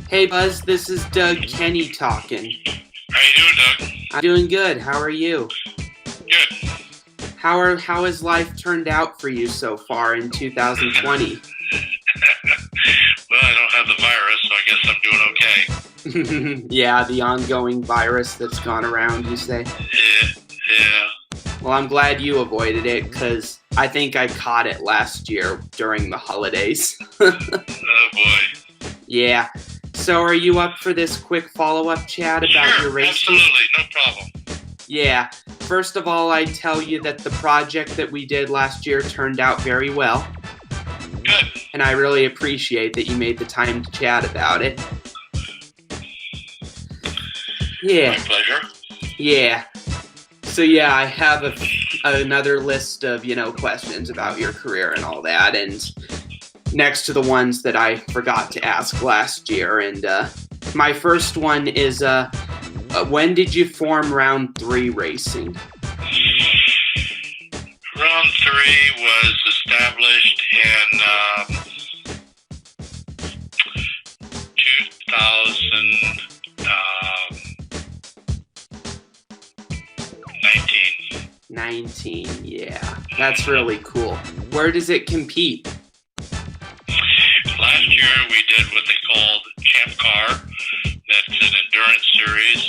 Hey Buzz, this is Doug Kenney talking. How you doing, Doug? I'm doing good. How are you? Good. How has life turned out for you so far in 2020? Well, I don't have the virus, so I guess I'm doing okay. Yeah, the ongoing virus that's gone around, you say? Yeah. Well, I'm glad you avoided it, because I think I caught it last year during the holidays. Oh, boy. Yeah. So are you up for this quick follow-up chat about your race? Absolutely. No problem. Yeah. First of all, I tell you that the project that we did last year turned out very well. Good. And I really appreciate that you made the time to chat about it. Yeah. My pleasure. Yeah. So yeah, I have another list of, questions about your career and all that, and next to the ones that I forgot to ask last year. And my first one is, when did you form Round 3 Racing? Round 3 was established in 19, yeah. That's really cool. Where does it compete? Last year we did what they called Champ Car. That's an endurance series.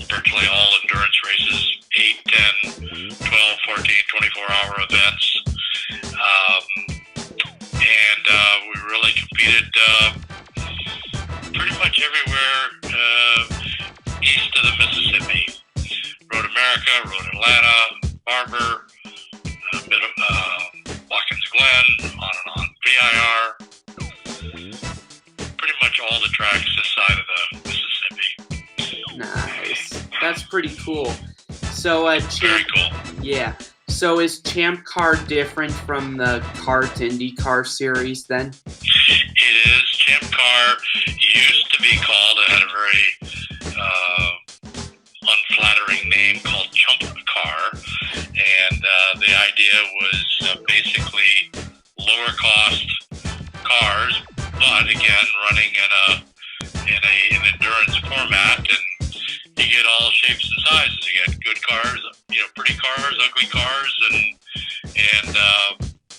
Virtually all endurance races, 8, 10, 12, 14, 24-hour events. And we really competed pretty much everywhere east of the Mississippi. Road America, Road Atlanta, Barber, Watkins Glen, on and on. VIR. Pretty much all the tracks this side of the Mississippi. Nice. That's pretty cool. So, Very cool. Yeah. So is Champ Car different from the Kart IndyCar series then? It is. Champ Car used to be called, it had a very unflattering name called Chump Car. And the idea was basically lower cost cars, but again, running in an endurance format, and you get all shapes and sizes. You get good cars, pretty cars, ugly cars,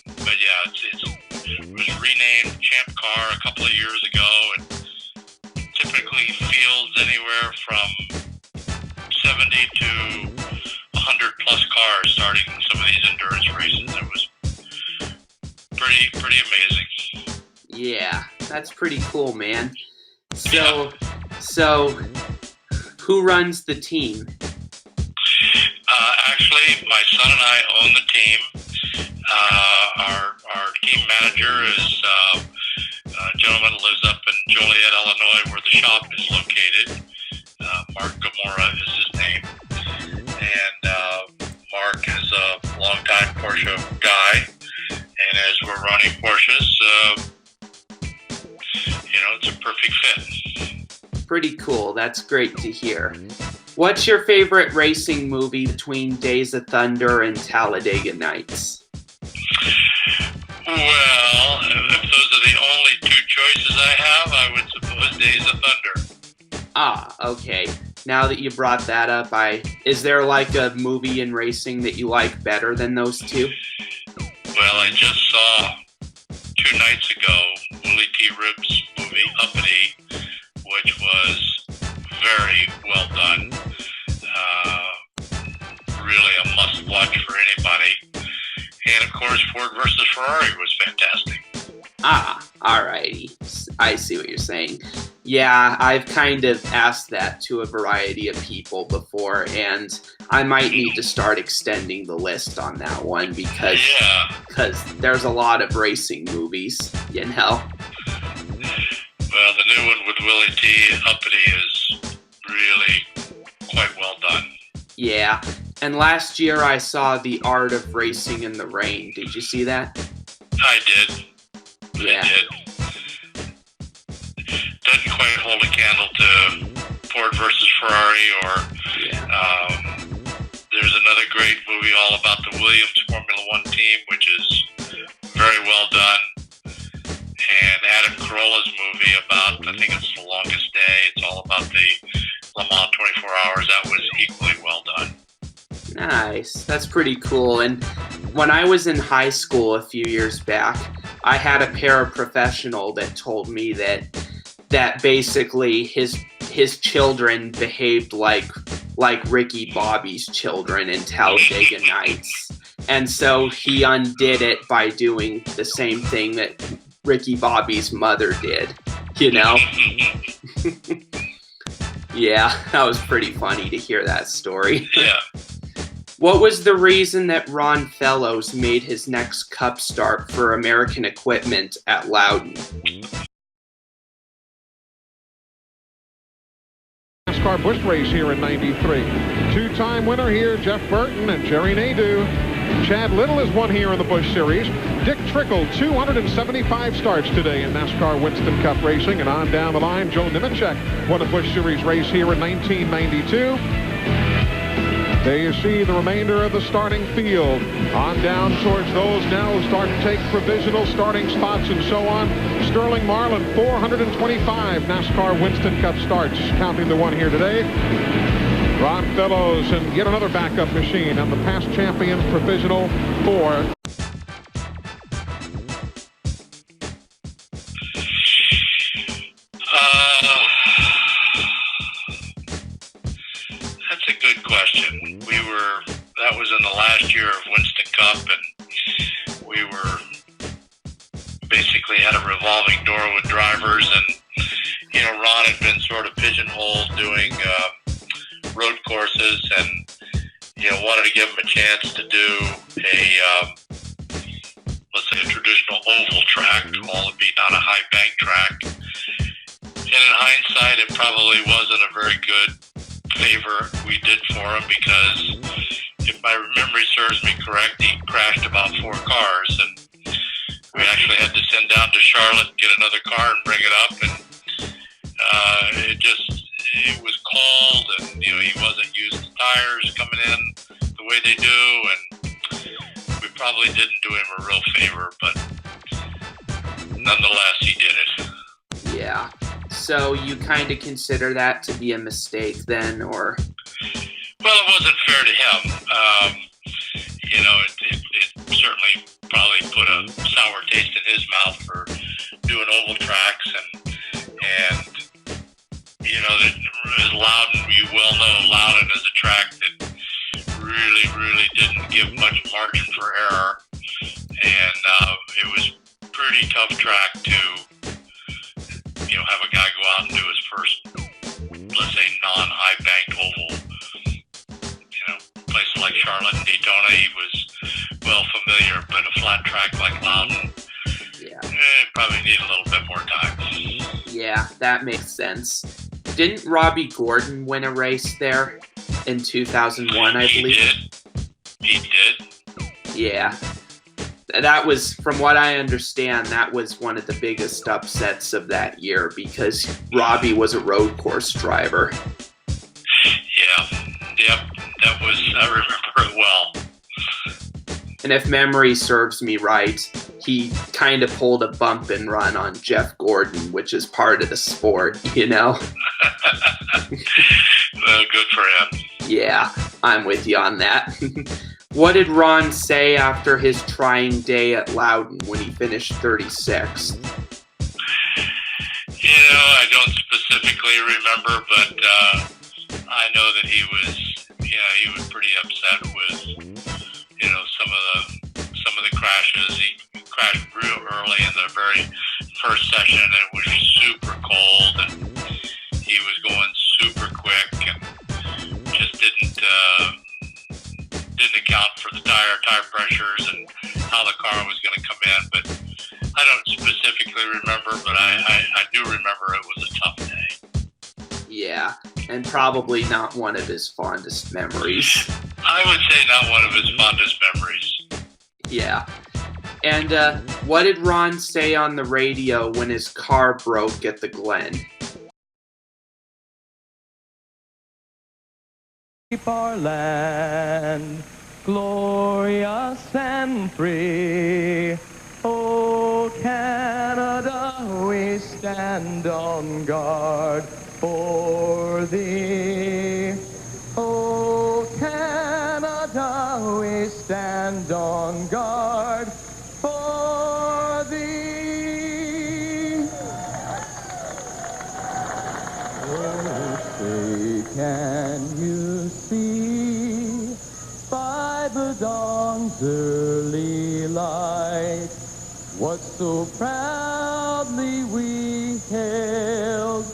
but yeah, it was renamed Champ Car a couple of years ago, and typically fields anywhere from 70 to 100 plus cars starting some of these endurance races. It was pretty amazing. Yeah, that's pretty cool, man. So who runs the team? Actually, my son and I own the team. Our team manager is a gentleman who lives up in Joliet, Illinois, where the shop is located. Mark Gamora is his name. And Mark is a longtime Porsche guy. And as we're running Porsches, it's a perfect fit. Pretty cool. That's great to hear. What's your favorite racing movie between Days of Thunder and Talladega Nights? Well, if those are the only two choices I have, I would suppose Days of Thunder. Ah, okay. Now that you brought that up, is there like a movie in racing that you like better than those two? Well, I just saw 2 nights ago Willie T. Ribb's movie, Uppity, which was very well done. Really a must-watch for anybody. And, of course, Ford versus Ferrari was fantastic. Ah, alrighty. I see what you're saying. Yeah, I've kind of asked that to a variety of people before, and I might need to start extending the list on that one because there's a lot of racing movies, Well, the new one with Willie T. Uppity is really quite well done. Yeah, and last year I saw The Art of Racing in the Rain. Did you see that? I did. Yeah. I did. Doesn't quite hold a candle to Ford versus Ferrari, or there's another great movie all about the Williams Formula One team, which is very well done. And Adam Carolla's movie about I think it's The Longest Day. It's all about the Le Mans 24 Hours. That was equally well done. Nice. That's pretty cool. And when I was in high school a few years back, I had a paraprofessional that told me that basically his children behaved like Ricky Bobby's children in Talladega Nights. And so he undid it by doing the same thing that Ricky Bobby's mother did, you know? Yeah, that was pretty funny to hear that story. Yeah. What was the reason that Ron Fellows made his next Cup start for American Equipment at Loudon? NASCAR Busch race here in '93. Two-time winner here, Jeff Burton and Jerry Nadeau. Chad Little has won here in the Busch Series. Dick Trickle, 275 starts today in NASCAR Winston Cup racing. And on down the line, Joe Nemechek won a Busch Series race here in 1992. There you see the remainder of the starting field. On down towards those now who start to take provisional starting spots and so on. Sterling Marlin, 425 NASCAR Winston Cup starts, counting the one here today. Ron Fellows and yet another backup machine on the past champions provisional 4. That's a good question. That was in the last year of Winston Cup, and we were basically had a revolving door with drivers, and Ron had been sort of pigeonholed doing road courses, and wanted to give him a chance to do a let's say a traditional oval track, albeit not a high bank track. And in hindsight, it probably wasn't a very good favor we did for him, because if my memory serves me correct, he crashed about 4 cars, and we actually had to send down to Charlotte, get another car and bring it up, and it was cold, and he wasn't used to tires coming in the way they do, and we probably didn't do him a real favor, but nonetheless he did it. Yeah. So you kind of consider that to be a mistake then, or? Well, it wasn't fair to him. It certainly probably put a sour taste in his mouth for doing oval tracks, and as Loudon, you well know, Loudon is a track that really didn't give much margin for error, and it was a pretty tough track to have a guy go out and do his first, let's say, non-high banked oval. Places like Charlotte and Daytona, he was well familiar, but a flat track like Loudon, probably need a little bit more time. Yeah, that makes sense. Didn't Robbie Gordon win a race there in 2001, I believe? He did. Yeah. That was, from what I understand, that was one of the biggest upsets of that year, because Robbie was a road course driver. Yep, that was, I remember it well. And if memory serves me right, he kind of pulled a bump and run on Jeff Gordon, which is part of the sport, Well, good for him. Yeah, I'm with you on that. What did Ron say after his trying day at Loudon when he finished 36th? I don't specifically remember, but I know that he was pretty upset with, some of the crashes. He crashed real early in the very first session, and it was super cold, and he was going super quick, and just didn't account for the tire pressures and how the car was going to come in. But I don't specifically remember, but I do remember it was a tough day. Yeah, and probably not one of his fondest memories. I would say not one of his fondest memories. Yeah. And what did Ron say on the radio when his car broke at the Glen? Keep our land glorious and free. Oh, Canada, we stand on guard for thee. Oh, Canada, we stand on guard for thee. Oh, say, can you see by the dawn's early light what so proudly we hailed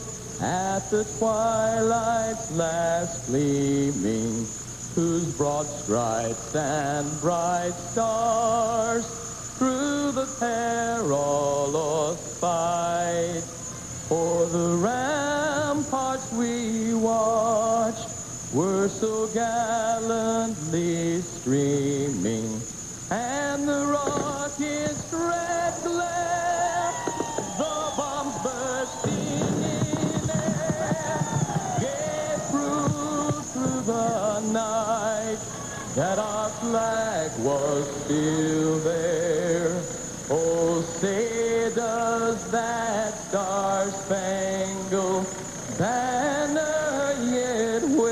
at the twilight's last gleaming, whose broad stripes and bright stars through the perilous fight for the ramparts we watched were so gallantly streaming, and the rocket's red glare, the bombs bursting in air, gave proof through the night that our flag was still there. Oh, say does that star-spangled banner yet wave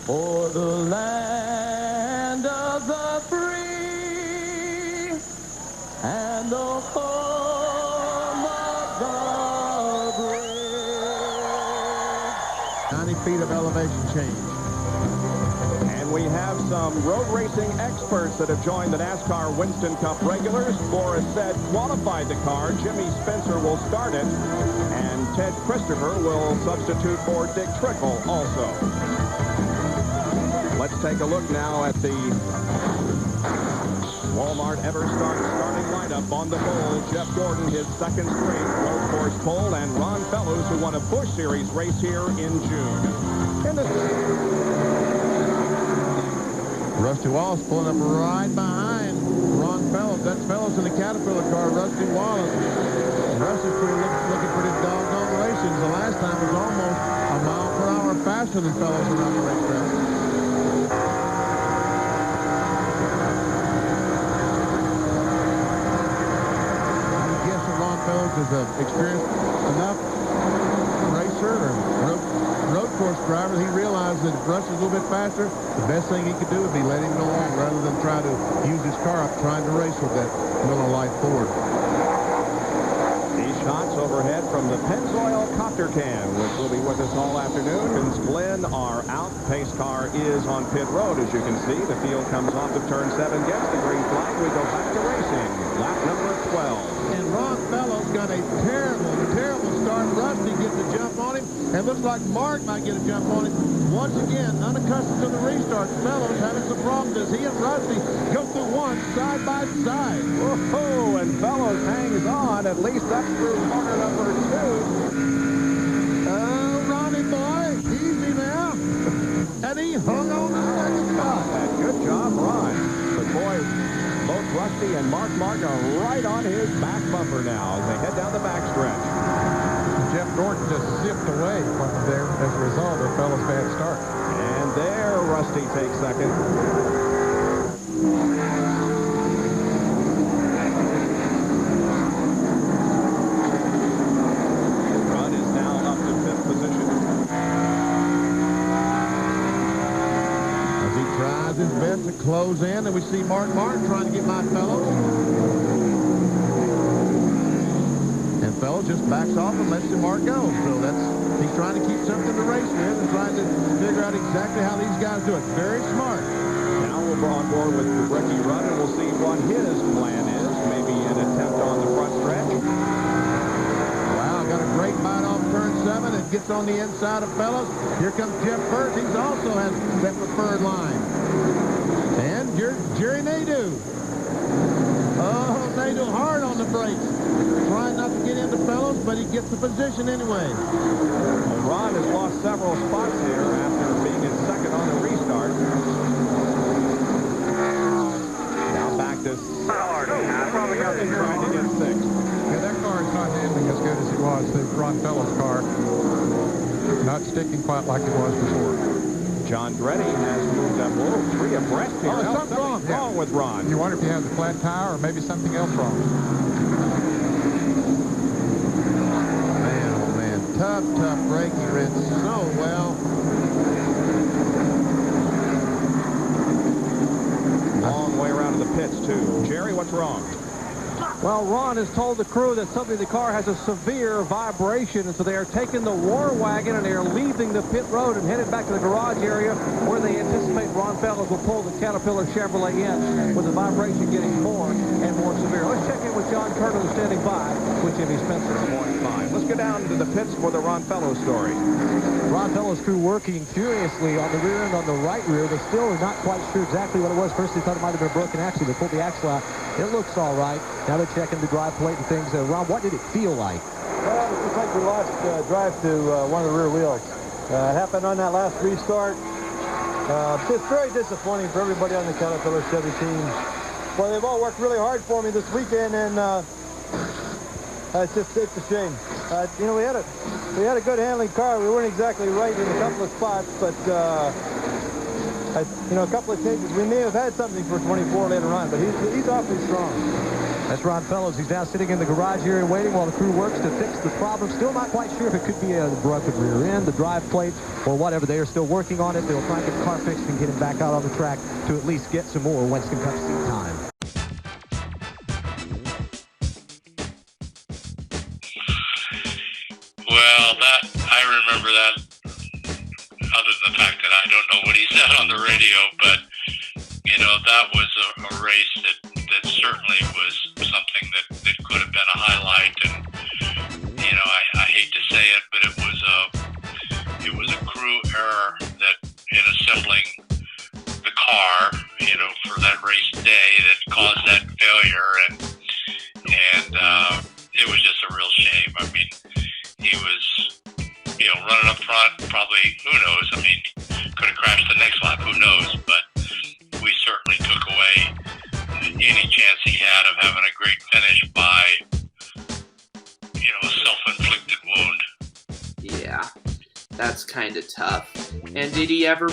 for the land of the free and the home of the brave. 90 feet of elevation change. And we have some road racing experts that have joined the NASCAR Winston Cup regulars. Boris said qualified the car. Jimmy Spencer will start it. And Ted Christopher will substitute for Dick Trickle also. Let's take a look now at the Walmart EverStart starting lineup. On the pole, Jeff Gordon, his second string road course pole, and Ron Fellows, who won a Busch Series race here in June. Rusty Wallace pulling up right behind Ron Fellows. That's Fellows in the Caterpillar car, Rusty Wallace. Rusty's looking pretty doggone racing. The last time was almost a mile per hour faster than Fellows around the racetrack. I guess that Ron Fellows is an experienced enough racer or road course driver. He realized that if Rusty's a little bit faster, the best thing he could do would be let him go on rather than try to use his car up trying to race with that Miller Lite Ford. These shots overhead from the Pennzoil Copter Can, which will be with us all afternoon. Watkins Glen are out. Pace car is on pit road, as you can see. The field comes off of turn 7, gets the green flag. We go back to racing. Lap number 12. And Ron Fellows got a terrible start. Rusty gets a jump on him. And looks like Mark might get a jump on him. Once again, unaccustomed to the restart. Fellows having some problems as he and Rusty go through one side by side. Whoa, and Fellows hangs on, at least up through corner number 2. Oh, Ronnie boy, easy now. And he hung on to the second spot. Good job, Ron. But boy, both Rusty and Mark are right on his back bumper now as they head down the backstretch. Jeff Gordon just zipped away from there as a result of Fellows' bad start. And there, Rusty takes second. Run is now up to 5th position. As he tries his best to close in, and we see Mark Martin trying to get by Fellows. And Fellows just backs off and lets the Mark go. So he's trying to keep something to race with and trying to figure out exactly how these guys do it. Very smart. Now we're on board with Ricky Rudd, and we'll see what his plan is. Maybe an attempt on the front stretch. Wow, got a great bite off turn 7 and gets on the inside of Fellows. Here comes Jeff Burt. He also has that preferred line. And Jerry Nadeau. Oh, Nadeau hard on the brakes. Trying not to get into Fellows, but he gets the position anyway. Well, Ron has lost several spots here after being in second on the restart. Now back to trying to get 6th. Yeah, that car is not handling as good as it was. The Ron Fellows car not sticking quite like it was before. John Gurney has moved up 3 abreast here. Oh, something's wrong with Ron. You wonder if he has a flat tire or maybe something else wrong. what's wrong. Well, Ron has told the crew that something in the car has a severe vibration, and so they are taking the war wagon and they are leaving the pit road and headed back to the garage area where they anticipate Ron Fellows will pull the Caterpillar Chevrolet in with the vibration getting more and more severe. Let's check in with John Kerner, who's standing by with Jimmy Spencer. Good morning, fine. Let's go down to the pits for the Ron Fellows story. Ron Fellows' crew working furiously on the rear end, on the right rear. They still are not quite sure exactly what it was. First, they thought it might have been a broken axle. They pulled the axle out. It looks all right. Now they're checking the drive plate and things. Ron, what did it feel like? Well, it looks like we lost drive to one of the rear wheels. It happened on that last restart. It's very disappointing for everybody on the Caterpillar Chevy team. Well, they've all worked really hard for me this weekend, and it's a shame. You know, we had a good handling car. We weren't exactly right in a couple of spots, but you know, a couple of cases we may have had something for 24 later on, but he's awfully strong. That's Ron Fellows. He's now sitting in the garage area waiting while the crew works to fix the problem. Still not quite sure if it could be the broken rear end, the drive plate, or whatever. They are still working on it. They'll try and get the car fixed and get him back out on the track to at least get some more Winston Cup seat time. Well, I remember that, other than the fact that I don't know what he said on the radio, but, you know, that was a race that certainly was something that could have been a highlight. And, you know, I hate to say it, but it was a crew error that in assembling the car, you know, for that race day that caused that failure. And it was just a real shame. I mean, he was, you know, running up front, probably, who knows, I mean, could have crashed the next lap, who knows, but we certainly took away any chance he had of having a great finish by, you know, a self-inflicted wound. Yeah, that's kind of tough. And did he ever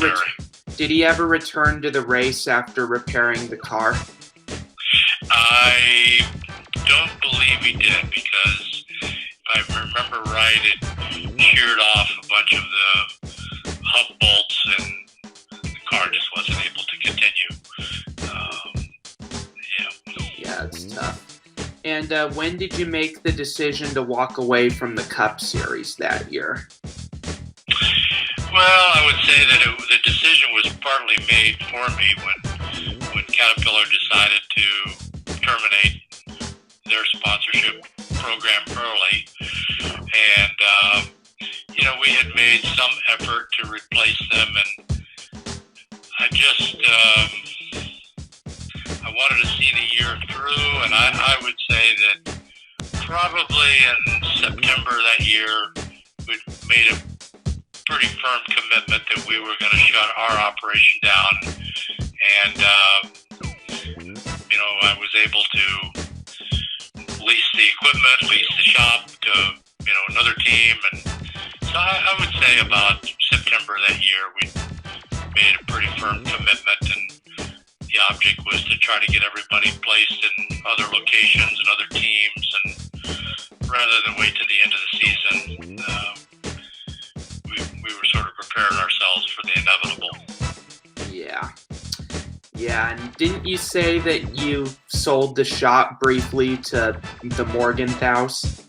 return to the race after repairing the car? I don't believe he did, because if I remember right, it sheared off a bunch of the hub bolts, and the car just wasn't able to continue. Yeah, it's tough. And when did you make the decision to walk away from the Cup Series that year? Well, I would say that the decision was partly made for me when Caterpillar decided to terminate their sponsorship program early. And, you know, we had made some effort to replace them, and I just, I wanted to see the year through, and I would say that probably in September that year, we made a pretty firm commitment that we were going to shut our operation down. And, you know, I was able to lease the equipment, lease the shop to, you know, another team. And so I would say about September that year, we made a pretty firm commitment, and the object was to try to get everybody placed in other locations and other teams, and rather than wait to the end of the season, we were sort of preparing ourselves for the inevitable. Yeah, and didn't you say that you sold the shop briefly to the Morgenthaus?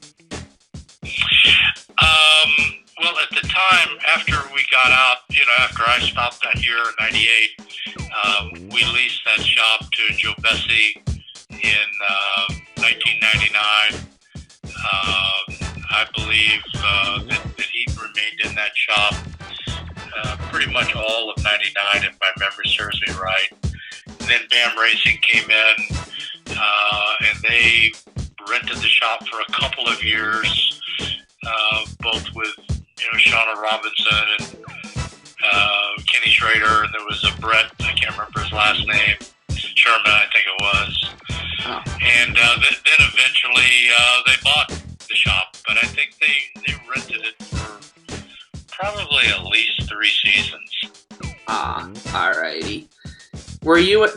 Well, at the time, after we got out, you know, after I stopped that year in '98, we leased that shop to Joe Bessie in 1999. I believe that he remained in that shop pretty much all of '99, if my memory serves me right. And then BAM Racing came in, and they rented the shop for a couple of years, both with, you know, Shauna Robinson and Kenny Schrader, and there was a Brett, I can't remember his last name, Sherman, I think it was. Oh. And then eventually they bought the shop, but I think they rented it for probably at least 3 seasons. Alrighty.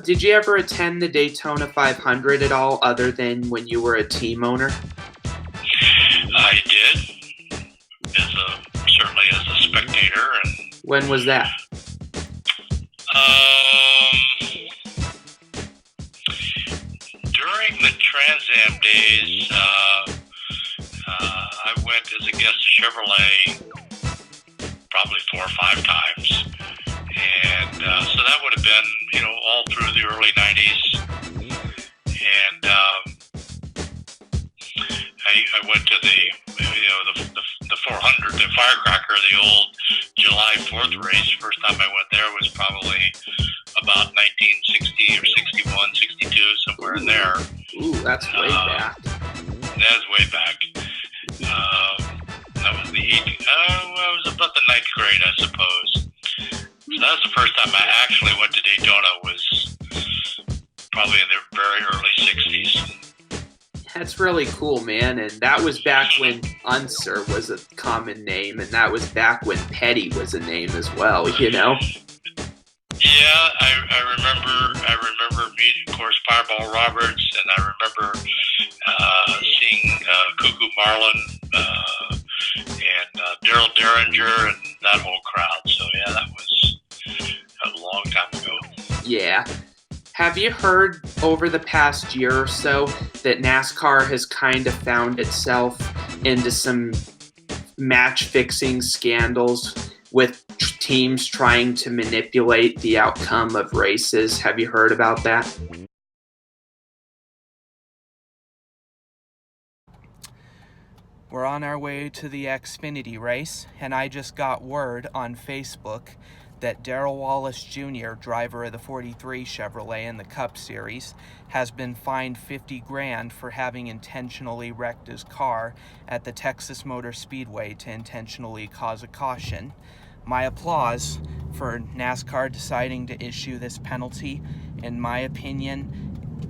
Did you ever attend the Daytona 500 at all, other than when you were a team owner? I did, certainly as a spectator. And when was that? During Trans Am days, I went as a guest to Chevrolet probably 4 or 5 times. And so that would have been, you know, all through the early 90s. And I went to the 400, the firecracker, the old July 4th race. First time I went there was probably about 1960 or 61, 62, somewhere in there. Ooh, that's way back. That's way back. That was I was about the 9th grade, I suppose. So that was the first time I actually went to Daytona, was probably in the very early 60s. That's really cool, man. And that was back when Unser was a common name, and that was back when Petty was a name as well, you know? Yeah, I remember meeting, of course, Fireball Roberts, and I remember seeing Cuckoo Marlin and Darrell Derringer and that whole crowd. So yeah, that was a long time ago. Yeah. Have you heard over the past year or so that NASCAR has kind of found itself into some match-fixing scandals with teams trying to manipulate the outcome of races? Have you heard about that? We're on our way to the Xfinity race, and I just got word on Facebook that Darrell Wallace Jr., driver of the 43 Chevrolet in the Cup Series, has been fined $50,000 for having intentionally wrecked his car at the Texas Motor Speedway to intentionally cause a caution. My applause for NASCAR deciding to issue this penalty. In my opinion,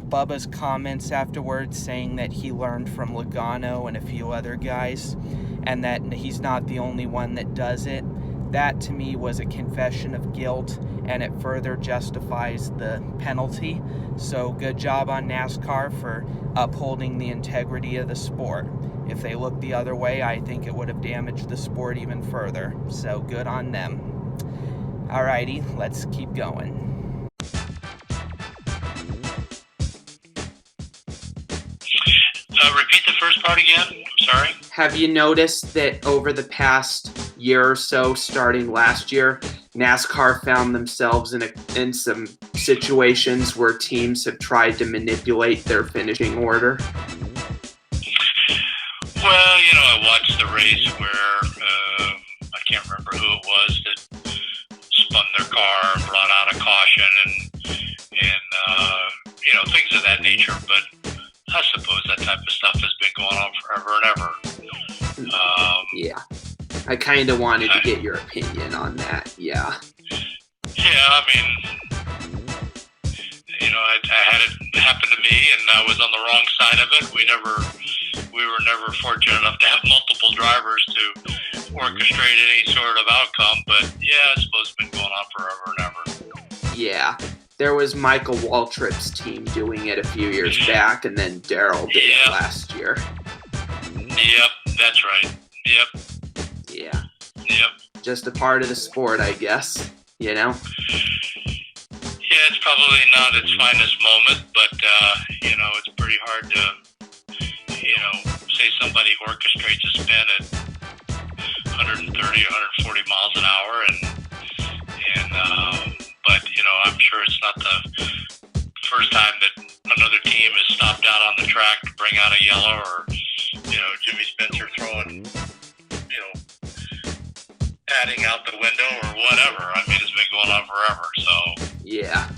Bubba's comments afterwards saying that he learned from Logano and a few other guys, and that he's not the only one that does it, that to me was a confession of guilt, and it further justifies the penalty. So good job on NASCAR for upholding the integrity of the sport. If they looked the other way, I think it would have damaged the sport even further. So good on them. Alrighty, let's keep going. Repeat the first part again. I'm sorry. Have you noticed that over the past year or so, starting last year, NASCAR found themselves in some situations where teams have tried to manipulate their finishing order? Well, you know, I watched the race where I can't remember who it was that spun their car and brought out a caution and you know, things of that nature. But I suppose that type of stuff has been going on forever and ever. Yeah. I kind of wanted to get your opinion on that. Yeah. Yeah, I mean, you know, I had it happen to me, and I was on the wrong side of it. We were never fortunate enough to have multiple drivers to orchestrate any sort of outcome. But yeah, I suppose it's been going on forever and ever. Yeah. There was Michael Waltrip's team doing it a few years back, and then Darrell did it last year. Yep, that's right. Yep. Yeah. Yep. Just a part of the sport, I guess, you know? Yeah, it's probably not its finest moment, but, you know, it's pretty hard to, you know, say somebody orchestrates a spin at 130, 140 miles an hour, but, you know, I'm sure it's not the first time that another team has stopped out on the track to bring out a yellow, or, you know, Jimmy Spencer throwing, you know, padding out the window or whatever. I mean, it's been going on forever, so. Yeah.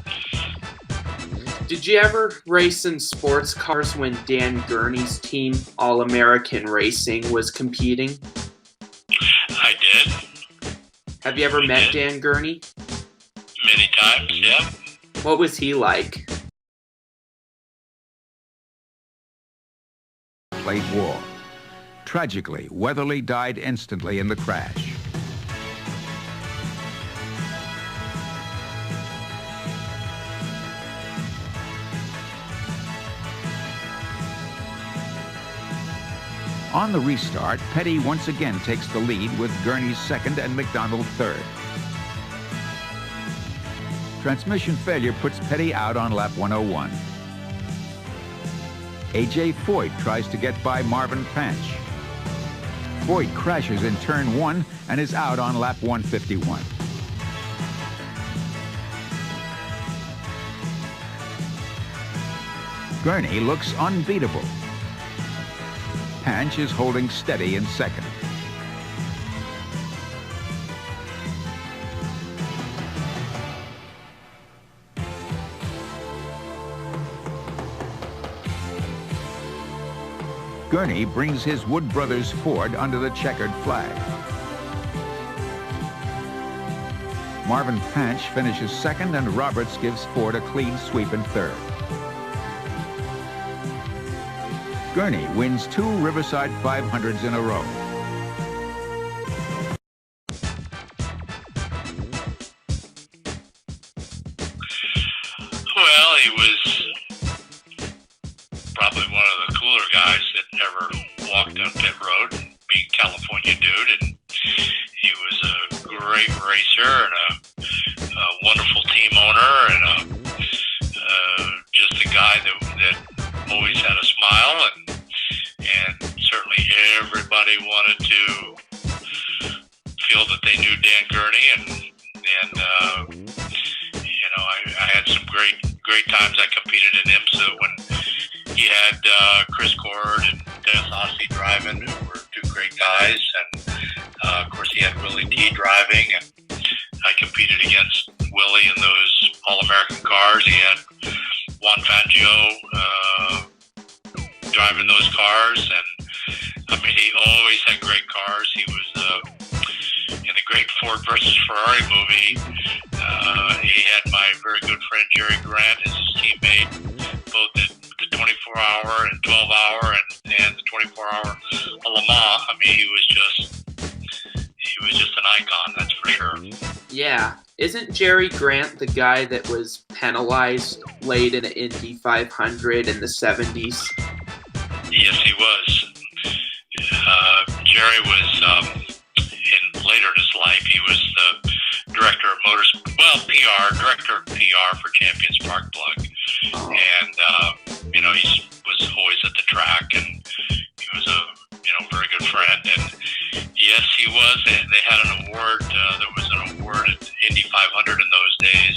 Did you ever race in sports cars when Dan Gurney's team, All American Racing, was competing? I did. Have you ever met Dan Gurney? Many times, yeah. What was he like? Played war. Tragically, Weatherly died instantly in the crash. On the restart, Petty once again takes the lead with Gurney's second and McDonald third. Transmission failure puts Petty out on lap 101. A.J. Foyt tries to get by Marvin Panch. Foyt crashes in turn 1 and is out on lap 151. Gurney looks unbeatable. Panch is holding steady in second. Gurney brings his Wood Brothers Ford under the checkered flag. Marvin Panch finishes second, and Roberts gives Ford a clean sweep in third. Gurney wins 2 Riverside 500s in a row. Well, he was probably one of the cooler guys that ever walked on pit road, being a California dude, and he was a great racer and a wonderful team owner, and just a guy that always had a smile, and certainly everybody wanted to feel that they knew Dan Gurney, and you know, I had some great times. I competed in IMSA when he had Chris Cord and Dennis Ossie driving, who were 2 great guys, and of course he had Willie T driving, and I competed against Willie in those All-American cars. He had Juan Fangio driving those cars, and I mean, he always had great cars. He was in the great Ford versus Ferrari movie. He had my very good friend Jerry Grant as his teammate, both at the 24-hour and 12-hour and the 24-hour Le Mans. I mean, he was just an icon, that's for sure. Yeah. Isn't Jerry Grant the guy that was penalized late in an Indy 500 in the 70s? Yes, he was. Jerry was, later in his life, he was the director of director of PR for Champions Spark Plug. And, you know, he was always at the track, and he was a, very good friend. And yes, he was. They had an award. There was an award at Indy 500 in those days.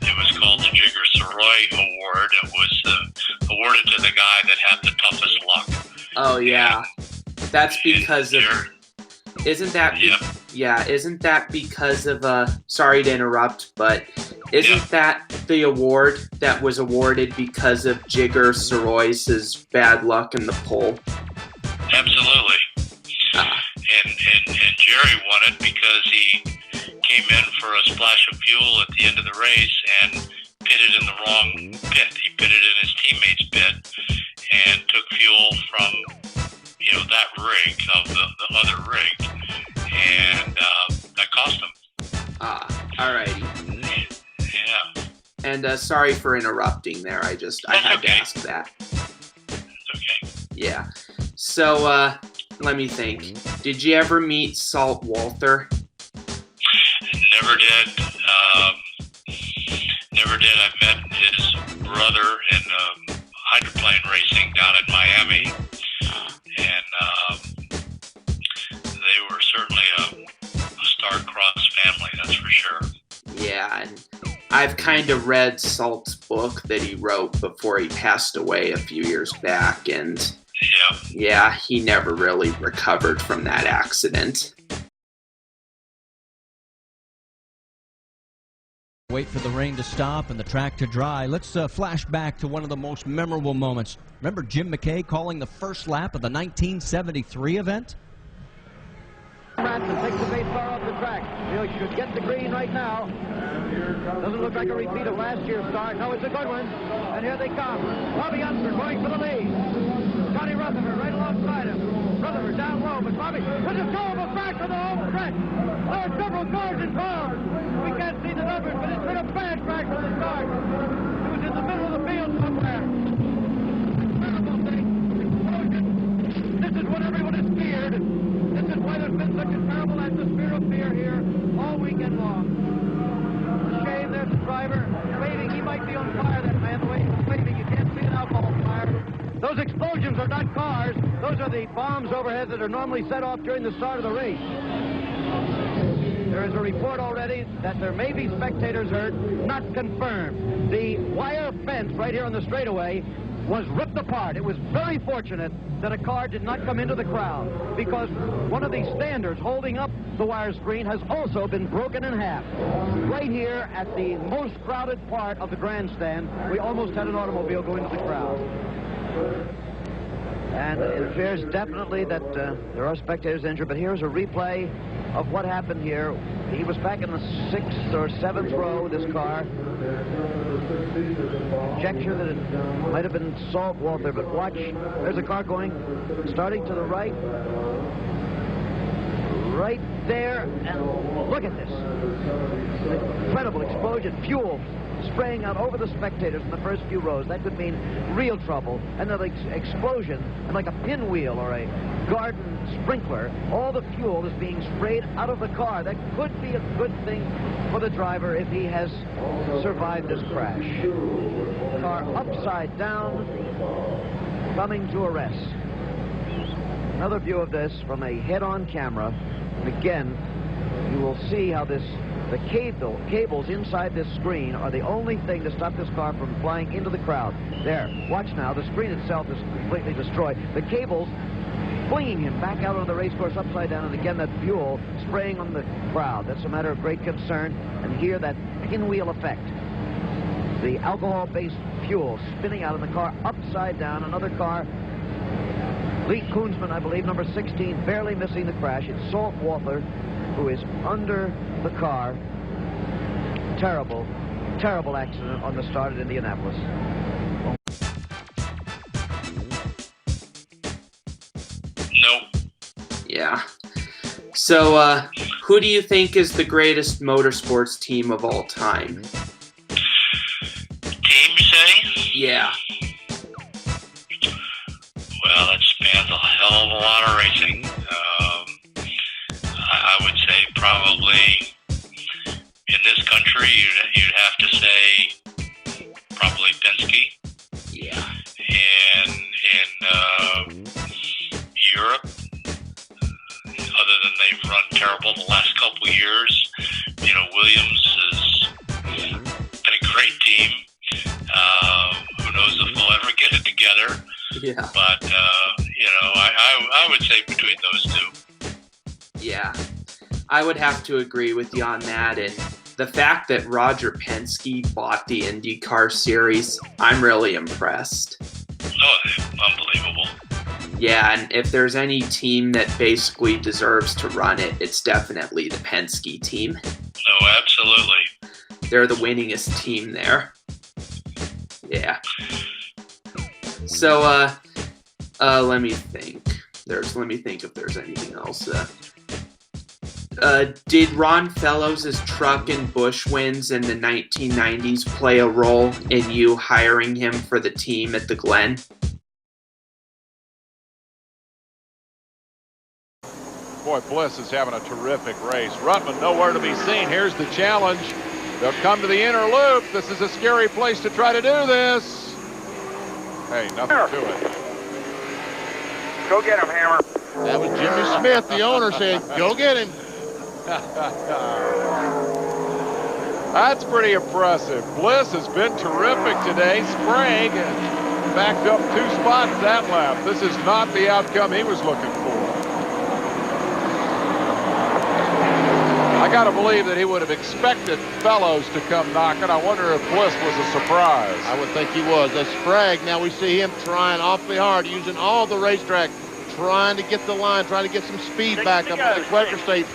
It was called the Jigger Soroy Award. It was awarded to the guy that had the toughest luck. Oh, yeah. That's because of... Isn't that... isn't that because of... sorry to interrupt, but isn't that the award that was awarded because of Jigger Soroy's bad luck in the pole? Absolutely. And Jerry won it because he came in for a splash of fuel at the end of the race and pitted in the wrong pit. He pitted in his teammate's pit and took fuel from, that rig of the other rig, and that cost him. Alrighty. Yeah. And sorry for interrupting there. I had to ask that. Okay. Yeah. So, let me think. Did you ever meet Salt Walther? Never did. Never did. I met his brother in hydroplane racing down in Miami, and they were certainly a star-crossed family, that's for sure. Yeah, and I've kind of read Salt's book that he wrote before he passed away a few years back, and yeah, he never really recovered from that accident. Wait for the rain to stop and the track to dry. Let's flash back to one of the most memorable moments. Remember Jim McKay calling the first lap of the 1973 event? Branson takes the base car off the track. He should get the green right now. Doesn't look like a repeat of last year's start. No, it's a good one. And here they come. Bobby Unser going for the lead. Johnny Rutherford right alongside him. Rutherford down low, but Bobby with a go of a back to the home stretch. There are several cars involved. We can't see the numbers, but it's been a bad crash from the start. It was in the middle of the field somewhere. Terrible thing. Explosion. This is what everyone is feared. This is why there's been such a terrible atmosphere of fear here all weekend long. It's a shame there's a driver waving. He might be on fire, that man. The way he's waving, you can't see an alcohol fire. Those explosions are not cars. Those are the bombs overhead that are normally set off during the start of the race. There is a report already that there may be spectators hurt, not confirmed. The wire fence right here on the straightaway was ripped apart. It was very fortunate that a car did not come into the crowd, because one of the standards holding up the wire screen has also been broken in half. Right here at the most crowded part of the grandstand, we almost had an automobile go into the crowd. And it appears definitely that there are spectators injured, but here's a replay of what happened here. He was back in the 6th or 7th row, this car. Conjecture that it might have been salt, Walther, but watch. There's a car going, starting to the right. Right there, and look at this. Incredible explosion, fuel spraying out over the spectators in the first few rows. That could mean real trouble. Another explosion, and like a pinwheel or a garden sprinkler, all the fuel is being sprayed out of the car. That could be a good thing for the driver if he has survived this crash. Car upside down, coming to a rest. Another view of this from a head-on camera. And again, you will see how the cables inside this screen are the only thing to stop this car from flying into the crowd. There, watch now. The screen itself is completely destroyed. The cables flinging him back out on the race course upside down, and again that fuel spraying on the crowd. That's a matter of great concern. And here, that pinwheel effect. The alcohol-based fuel spinning out of the car upside down. Another car, Lee Koonsman, I believe, number 16, barely missing the crash. It's Salt Walther, who is under the car. Terrible, terrible accident on the start at Indianapolis. Nope. Yeah. So, who do you think is the greatest motorsports team of all time? Team, you say? Yeah. Well, that spans a hell of a lot of racing. I would say probably in this country, you'd have to say probably Penske. Yeah. And in Europe, other than they've run terrible the last couple of years, you know, Williams has been a great team. Who knows if they'll ever get it together? Yeah. But you know, I would say between those two. Yeah. I would have to agree with you on that. And the fact that Roger Penske bought the IndyCar series, I'm really impressed. Oh, unbelievable. Yeah, and if there's any team that basically deserves to run it, it's definitely the Penske team. Oh, absolutely. They're the winningest team there. Yeah. So, let me think. Let me think if there's anything else. Did Ron Fellows' truck and Busch wins in the 1990s play a role in you hiring him for the team at the Glen? Boy, Bliss is having a terrific race. Ruttman nowhere to be seen. Here's the challenge. They'll come to the inner loop. This is a scary place to try to do this. Hey, nothing to it. Go get him, Hammer. That was Jimmy Smith, the owner, said, go get him. That's pretty impressive. Bliss has been terrific today. Sprague backed up 2 spots that lap. This is not the outcome he was looking for. I got to believe that he would have expected Fellows to come knocking. I wonder if Bliss was a surprise. I would think he was. That's Sprague. Now we see him trying awfully hard, using all the racetrack, trying to get the line, trying to get some speed back up at the Quaker State.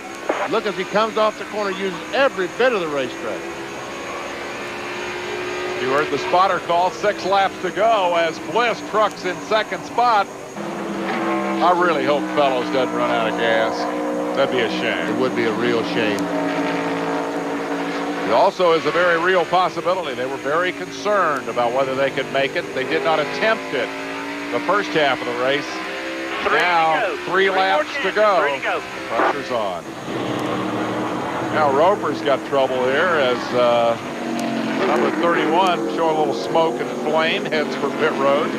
Look, as he comes off the corner, uses every bit of the racetrack. You heard the spotter call. 6 laps to go as Bliss trucks in second spot. I really hope Fellows doesn't run out of gas. That'd be a shame. It would be a real shame. It also is a very real possibility. They were very concerned about whether they could make it. They did not attempt it the first half of the race. Now, 3 laps to go. Pressure's on. Now Roper's got trouble here as number 31, showing a little smoke and flame, heads for pit road.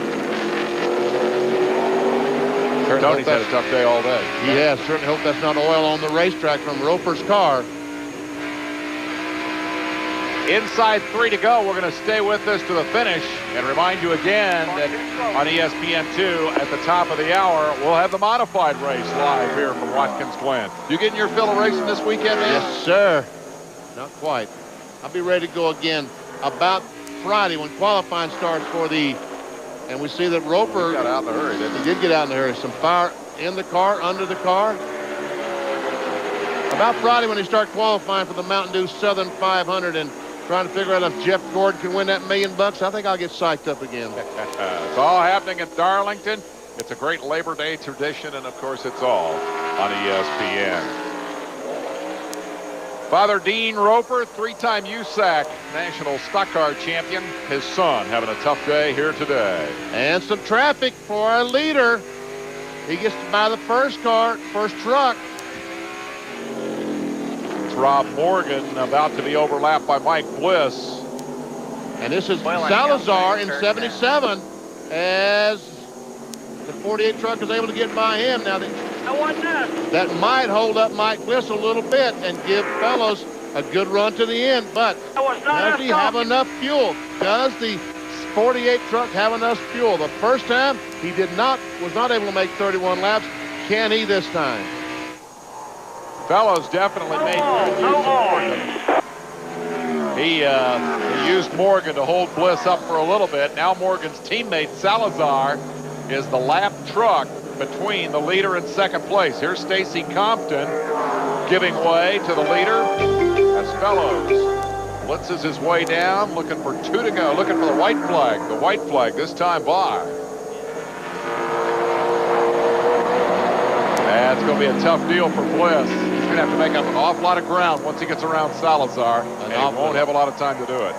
Tony's had a tough day all day. He has. Certainly hope that's not oil on the racetrack from Roper's car. Inside 3 to go. We're going to stay with this to the finish and remind you again that on ESPN2 at the top of the hour, we'll have the modified race live here from Watkins Glen. You getting your fill of racing this weekend, man? Yes, sir. Not quite. I'll be ready to go again about Friday when qualifying starts for the, and we see that Roper got out in a hurry, didn't he? Did get out in a hurry. Some fire in the car, under the car. About Friday when they start qualifying for the Mountain Dew Southern 500 and trying to figure out if Jeff Gordon can win that $1 million, I think I'll get psyched up again. It's all happening at Darlington. It's a great Labor Day tradition, and of course, it's all on ESPN. Father Dean Roper, 3-time USAC National Stock Car Champion. His son having a tough day here today. And some traffic for our leader. He gets to buy the first truck. It's Rob Morgan about to be overlapped by Mike Bliss. And this is Salazar in 77 as the 48 truck is able to get by him. Now that might hold up Mike Bliss a little bit and give Fellows a good run to the end, but does he have enough fuel? Does the 48 truck have enough fuel? The first time he was not able to make 31 laps. Can he this time? Fellows definitely made He used Morgan to hold Bliss up for a little bit. Now Morgan's teammate Salazar is the lap truck between the leader and second place. Here's Stacy Compton giving way to the leader as Fellows blitzes his way down, looking for 2 to go, looking for the white flag. The white flag this time by. That's going to be a tough deal for Bliss. He's going to have to make up an awful lot of ground once he gets around Salazar, and he won't have a lot of time to do it.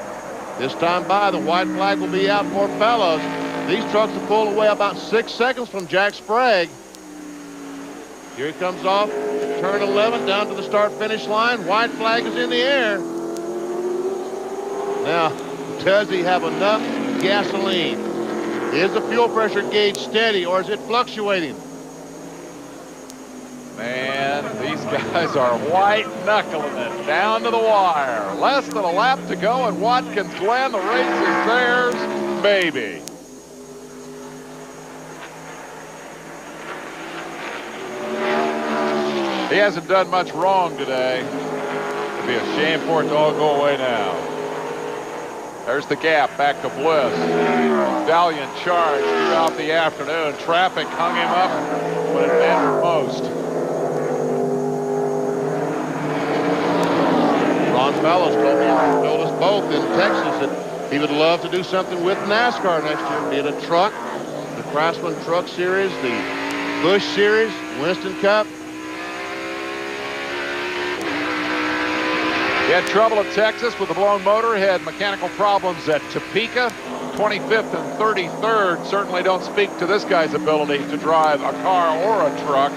This time by, the white flag will be out for Fellows. These trucks have pulled away about 6 seconds from Jack Sprague. Here he comes off turn 11 down to the start-finish line. White flag is in the air. Now, does he have enough gasoline? Is the fuel pressure gauge steady or is it fluctuating? Man, these guys are white-knuckling it down to the wire. Less than a lap to go at Watkins Glen. The race is theirs, baby. He hasn't done much wrong today. It'd be a shame for it to all go away now. There's the gap back to Bliss. Valiant charge throughout the afternoon. Traffic hung him up when it mattered most. Ron Fellows told us both in Texas that he would love to do something with NASCAR next year, be it a truck, the Craftsman Truck Series, the Busch Series, Winston Cup. He had trouble at Texas with the blown motor. He had mechanical problems at Topeka. 25th and 33rd certainly don't speak to this guy's ability to drive a car or a truck.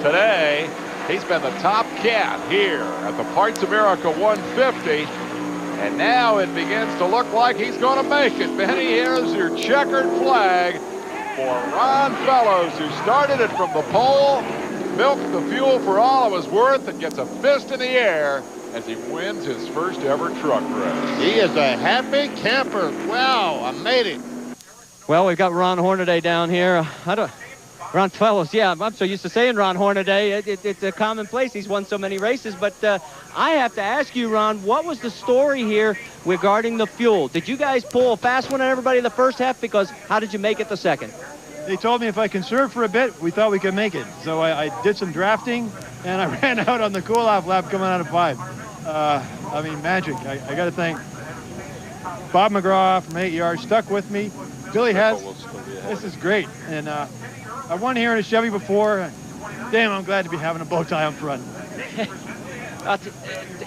Today, he's been the top cat here at the Parts America 150. And now it begins to look like he's going to make it. Benny, here's your checkered flag for Ron Fellows, who started it from the pole, milked the fuel for all it was worth, and gets a fist in the air as he wins his first ever truck race. He is a happy camper. Wow, I made it. Well, we've got Ron Hornaday down here. Ron Fellows, yeah, I'm so used to saying Ron Hornaday. It's a commonplace. He's won so many races. But I have to ask you, Ron, what was the story here regarding the fuel? Did you guys pull a fast one on everybody in the first half? Because how did you make it the second? They told me if I conserved for a bit, we thought we could make it. So I did some drafting, and I ran out on the cool-off lap coming out of 5. I mean, magic. I got to thank Bob McGraw from 8 Yards, stuck with me. Billy has. This is great. And I won here in a Chevy before. Damn, I'm glad to be having a bow tie up front.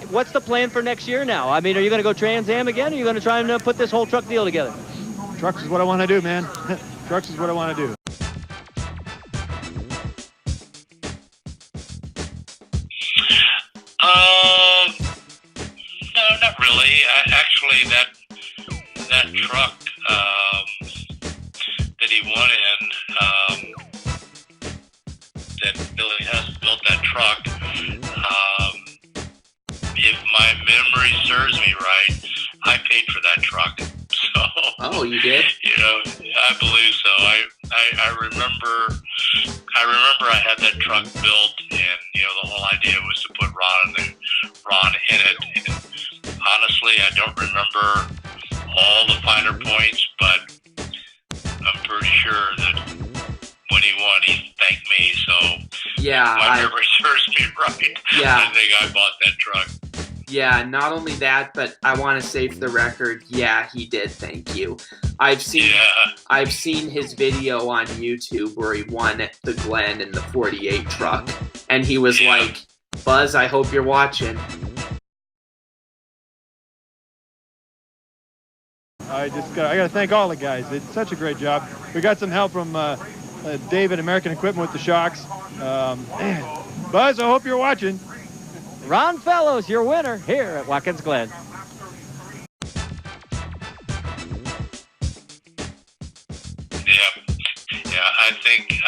What's the plan for next year now? I mean, are you going to go Trans Am again, or are you going to try and put this whole truck deal together? Trucks is what I want to do, man. Trucks is what I want to do. No, not really. Actually, that truck that he won in, that Billy Hess built that truck. If my memory serves me right, I paid for that truck. So, oh, you did? You know, I believe so. I remember I had that truck built, and you know, the whole idea was to put Ron in it. And honestly, I don't remember all the finer points, but I'm pretty sure that when he won, he thanked me. So yeah, if my memory serves me right, yeah, I think I bought that truck. Yeah, not only that, but I want to say for the record, yeah, he did thank you. I've seen his video on YouTube where he won at the Glen in the 48 truck, and he was like, Buzz, I hope you're watching. I got to thank all the guys. They did such a great job. We got some help from David, American Equipment with the shocks. Man, Buzz, I hope you're watching. Ron Fellows, your winner here at Watkins Glen. Yeah, I think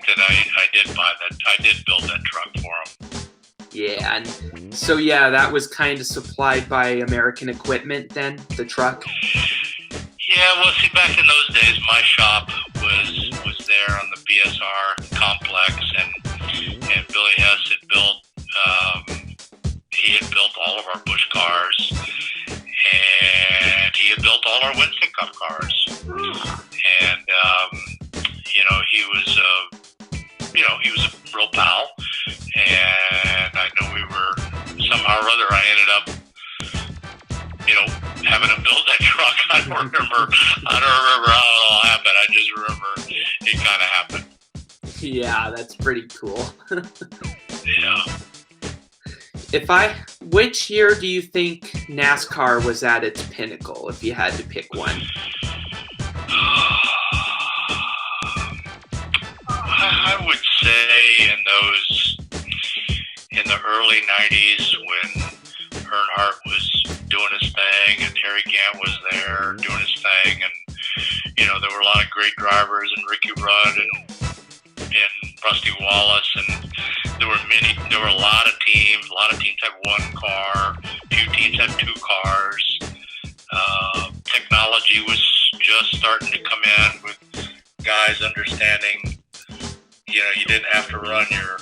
that I did buy that. I did build that truck for him. Yeah, and so yeah, that was kind of supplied by American Equipment then, the truck. Yeah, well, see, back in those days, my shop was there on the BSR complex, and Billy Hess had built. He had built all of our Busch cars, and he had built all our Winston Cup cars. And you know, he was a real pal, and I know we were somehow or other. I ended up, you know, having him build that truck. I don't remember how it all happened. I just remember it kind of happened. Yeah, that's pretty cool. Yeah. Which year do you think NASCAR was at its pinnacle, if you had to pick one? I would say in the early 90s when Earnhardt was doing his thing and Terry Gant was there doing his thing, and you know, there were a lot of great drivers, and Ricky Rudd and Rusty Wallace, and there were a lot of teams. A lot of teams had one car. A few teams had two cars. Technology was just starting to come in with guys understanding, you know, you didn't have to run your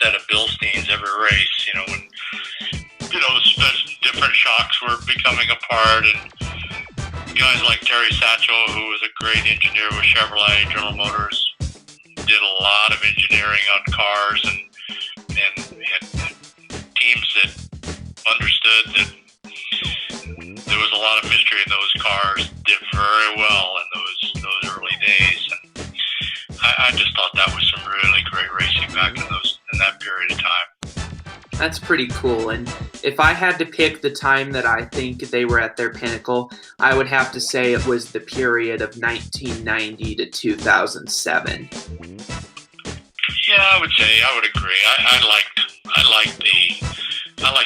set of Bilsteins every race. You know, when, you know, different shocks were becoming apart, and guys like Terry Satchel, who was a great engineer with Chevrolet, General Motors, did a lot of engineering on cars, and teams that understood that there was a lot of mystery in those cars did very well in those early days. And I just thought that was some really great racing back in that period of time. That's pretty cool. And if I had to pick the time that I think they were at their pinnacle, I would have to say it was the period of 1990 to 2007. Yeah, I would agree. I liked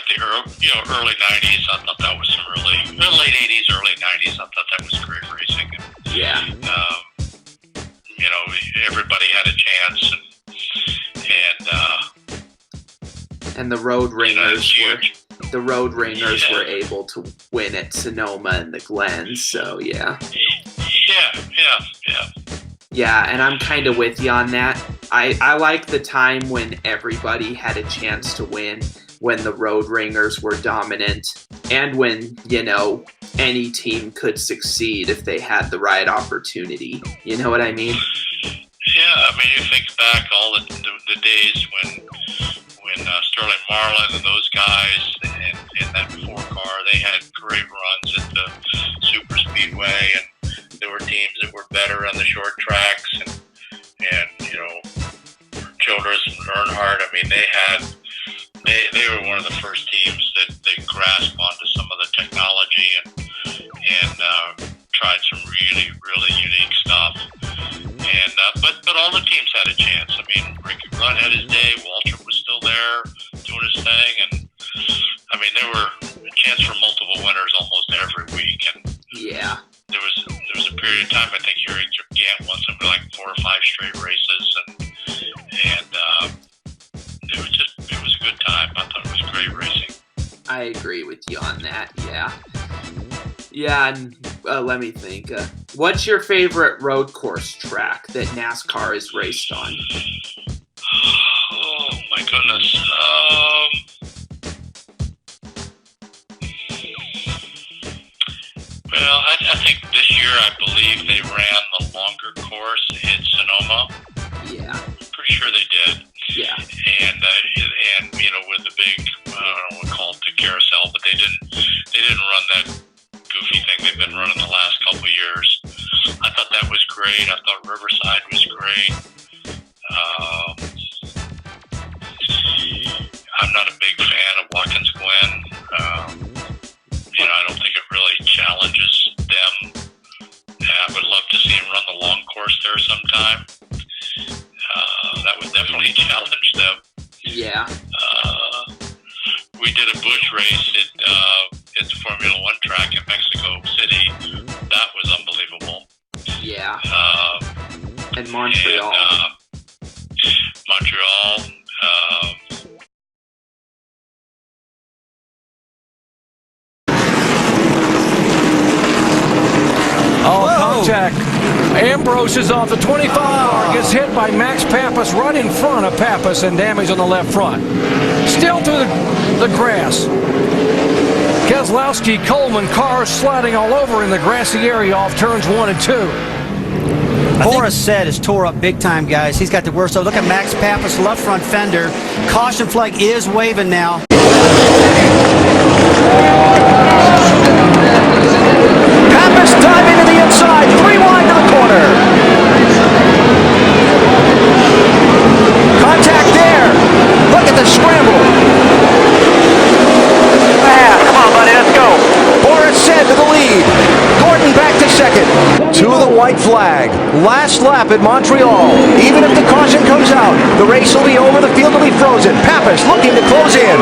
the early 90s. I thought that was some really late 80s, early 90s. I thought that was great racing. And, yeah. You know, everybody had a chance, and the Road Ringers were able to win at Sonoma and the Glen. So yeah. Yeah, and I'm kind of with you on that. I like the time when everybody had a chance to win, when the Road Ringers were dominant, and when, you know, any team could succeed if they had the right opportunity. You know what I mean? Yeah, I mean, you think back all the days when Sterling Marlin and those guys in that 4-car, they had great runs at the Super Speedway, and there were teams that were better on the short tracks, and you know, Childress and Earnhardt. I mean, they were one of the first teams that they grasped onto some of the technology and tried some really, really unique stuff. And but all the teams had a chance. I mean, Ricky Rudd had his day. Walther was still there doing his thing, and I mean, there were a chance for multiple winners almost every week. And yeah, there was a period of time, I think Harry Gant won something like 4 or 5 straight races, and I agree with you on that. Yeah. Yeah, and let me think. What's your favorite road course track that NASCAR is raced on? Oh my goodness. Well, I think this year I believe they ran the longer course in Sonoma. Yeah. Pretty sure they did. Yeah. And you know, with the big, I don't know what call it, the carousel, but they didn't run that goofy thing they've been running the last couple of years. I thought that was great. I thought Riverside was great. I'm not a big fan of Watkins Glen. You know, I don't think it really challenges them. I would love to see them run the long course there sometime. That would definitely challenge them. Yeah. We did a bush race at the Formula One track in Mexico City. That was unbelievable. Yeah. And Montreal. Montreal. Contact. Ambrose is off the 25 car, gets hit by Max Pappas right in front of Pappas and damage on the left front. Still through the grass. Keselowski, Coleman, cars sliding all over in the grassy area off turns 1 and 2. Boris said is tore up big time, guys. He's got the worst. So look at Max Pappas, left front fender. Caution flag is waving now. Pappas diving to the inside, 3 wide to the corner. Contact there. Look at the scramble. Come on, buddy, let's go. Boris said to the lead. Gordon back to second. To the white flag. Last lap at Montreal. Even if the caution comes out, the race will be over. The field will be frozen. Pappas looking to close in.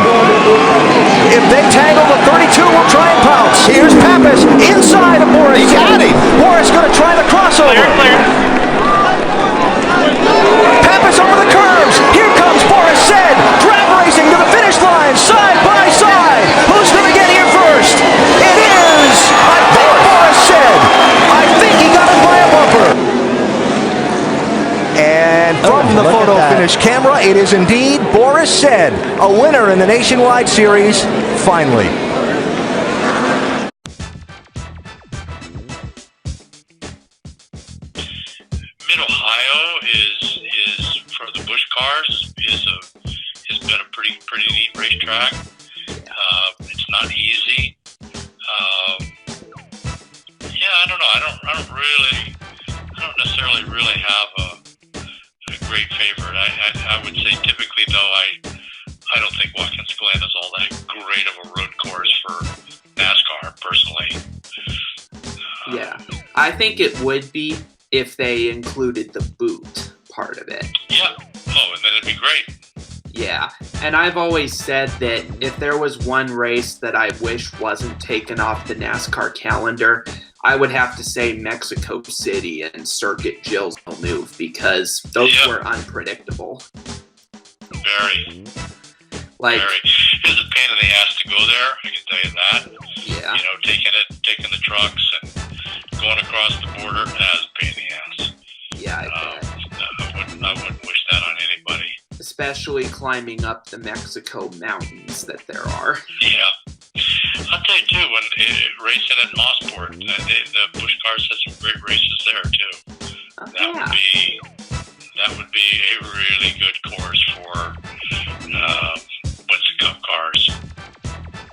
If they tangle, the 32 will try and pounce. Here's Pappas inside of Boris. He got him. Boris going to try the crossover. Clear. Pappas over the curves. Here comes Boris said. Drag racing to the finish line, side by side. Who's going to get here first? It is, I think, Boris said. I think he got him by a bumper. And from the photo finish camera, it is indeed Boris said, a winner in the Nationwide Series, finally. Mid-Ohio is for the Busch cars has been a pretty neat racetrack. It's not easy. Yeah, I don't know. I don't necessarily really have a great favorite. I would say typically though I don't think Watkins Glen is all that great of a road course for NASCAR personally. Yeah, I think it would be if they included the boot part of it. Yeah. Oh, and then it'd be great. Yeah, and I've always said that if there was one race that I wish wasn't taken off the NASCAR calendar, I would have to say Mexico City and Circuit Gilles Villeneuve, because those were unpredictable. Very. Like, very. It was a pain in the ass to go there, I can tell you that. Yeah. You know, taking the trucks and going across the border, that was a pain in the ass. Yeah, I bet. I wouldn't wish that on anybody. Especially climbing up the Mexico mountains that there are. Yeah. I'll tell you too, when racing at Mosport, the Busch cars had some great races there too. That would be a really good course for Winston Cup cars.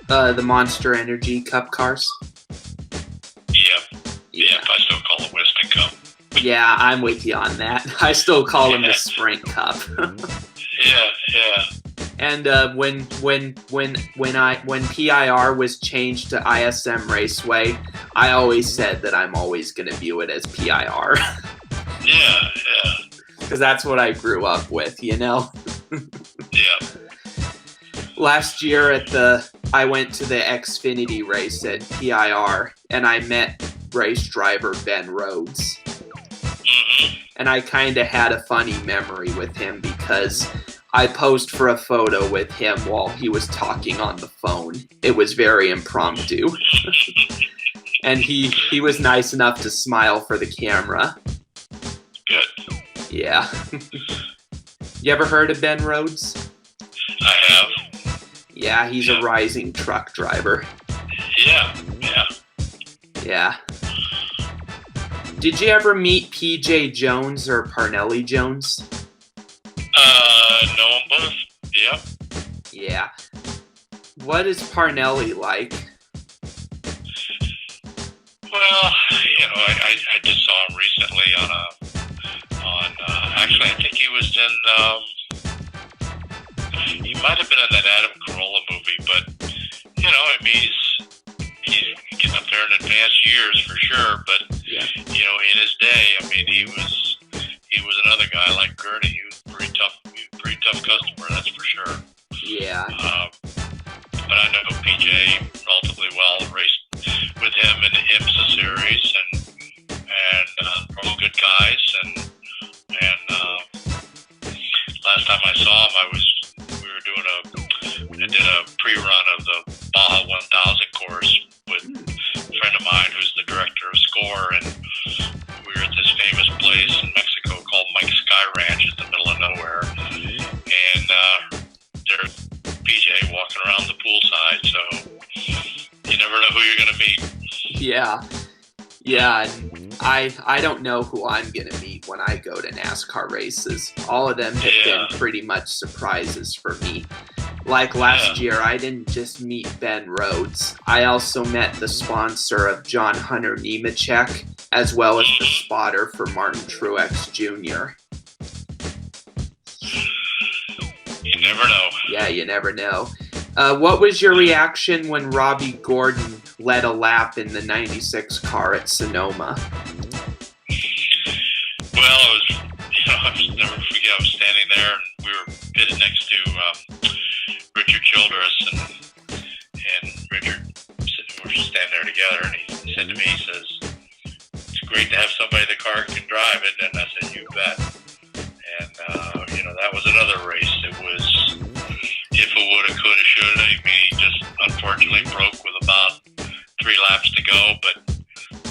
The Monster Energy Cup cars. Yep, I still call it Winston Cup. Yeah, I'm with you on that. I still call them the Sprint Cup. Yeah. And when PIR was changed to ISM Raceway, I always said that I'm always going to view it as PIR. Yeah. Because that's what I grew up with, you know? Yeah. Last year I went to the Xfinity race at PIR, and I met race driver Ben Rhodes. Mm-hmm. And I kind of had a funny memory with him because I posed for a photo with him while he was talking on the phone. It was very impromptu. And he was nice enough to smile for the camera. Good. Yeah. You ever heard of Ben Rhodes? I have. Yeah, he's a rising truck driver. Yeah. Yeah. Did you ever meet P.J. Jones or Parnelli Jones? Know them both. Yep. Yeah. What is Parnelli like? Well, I just saw him recently actually, I think he was in, he might have been in that Adam Carolla movie, but, he's getting up there in advanced years for sure, but, in his day, he was another guy like Gurney. He was a pretty tough customer, that's for sure. Yeah. But I know PJ relatively well, raced with him in the IMSA series, and all good guys, and last time I saw him, I did a pre-run of the Baja 1000 course with a friend of mine who's the director of SCORE, and we were at this famous place in Mexico called Mike's Sky Ranch in the middle of nowhere, and there's PJ walking around the poolside, so you never know who you're going to meet. Yeah, I don't know who I'm going to meet when I go to NASCAR races. All of them have been pretty much surprises for me. Like last year, I didn't just meet Ben Rhodes. I also met the sponsor of John Hunter Nemechek, as well as the spotter for Martin Truex Jr. You never know. Yeah, you never know. What was your reaction when Robbie Gordon led a lap in the 96 car at Sonoma? Well, I'll never forget, I was standing there, and we were pitted next to Richard Childress, and Richard, we were standing there together, and he said to me, he says, it's great to have somebody in the car who can drive it, and I said, you bet. And, that was another race. It was, if it woulda, coulda, shoulda. He just unfortunately broke with about 3 laps to go, but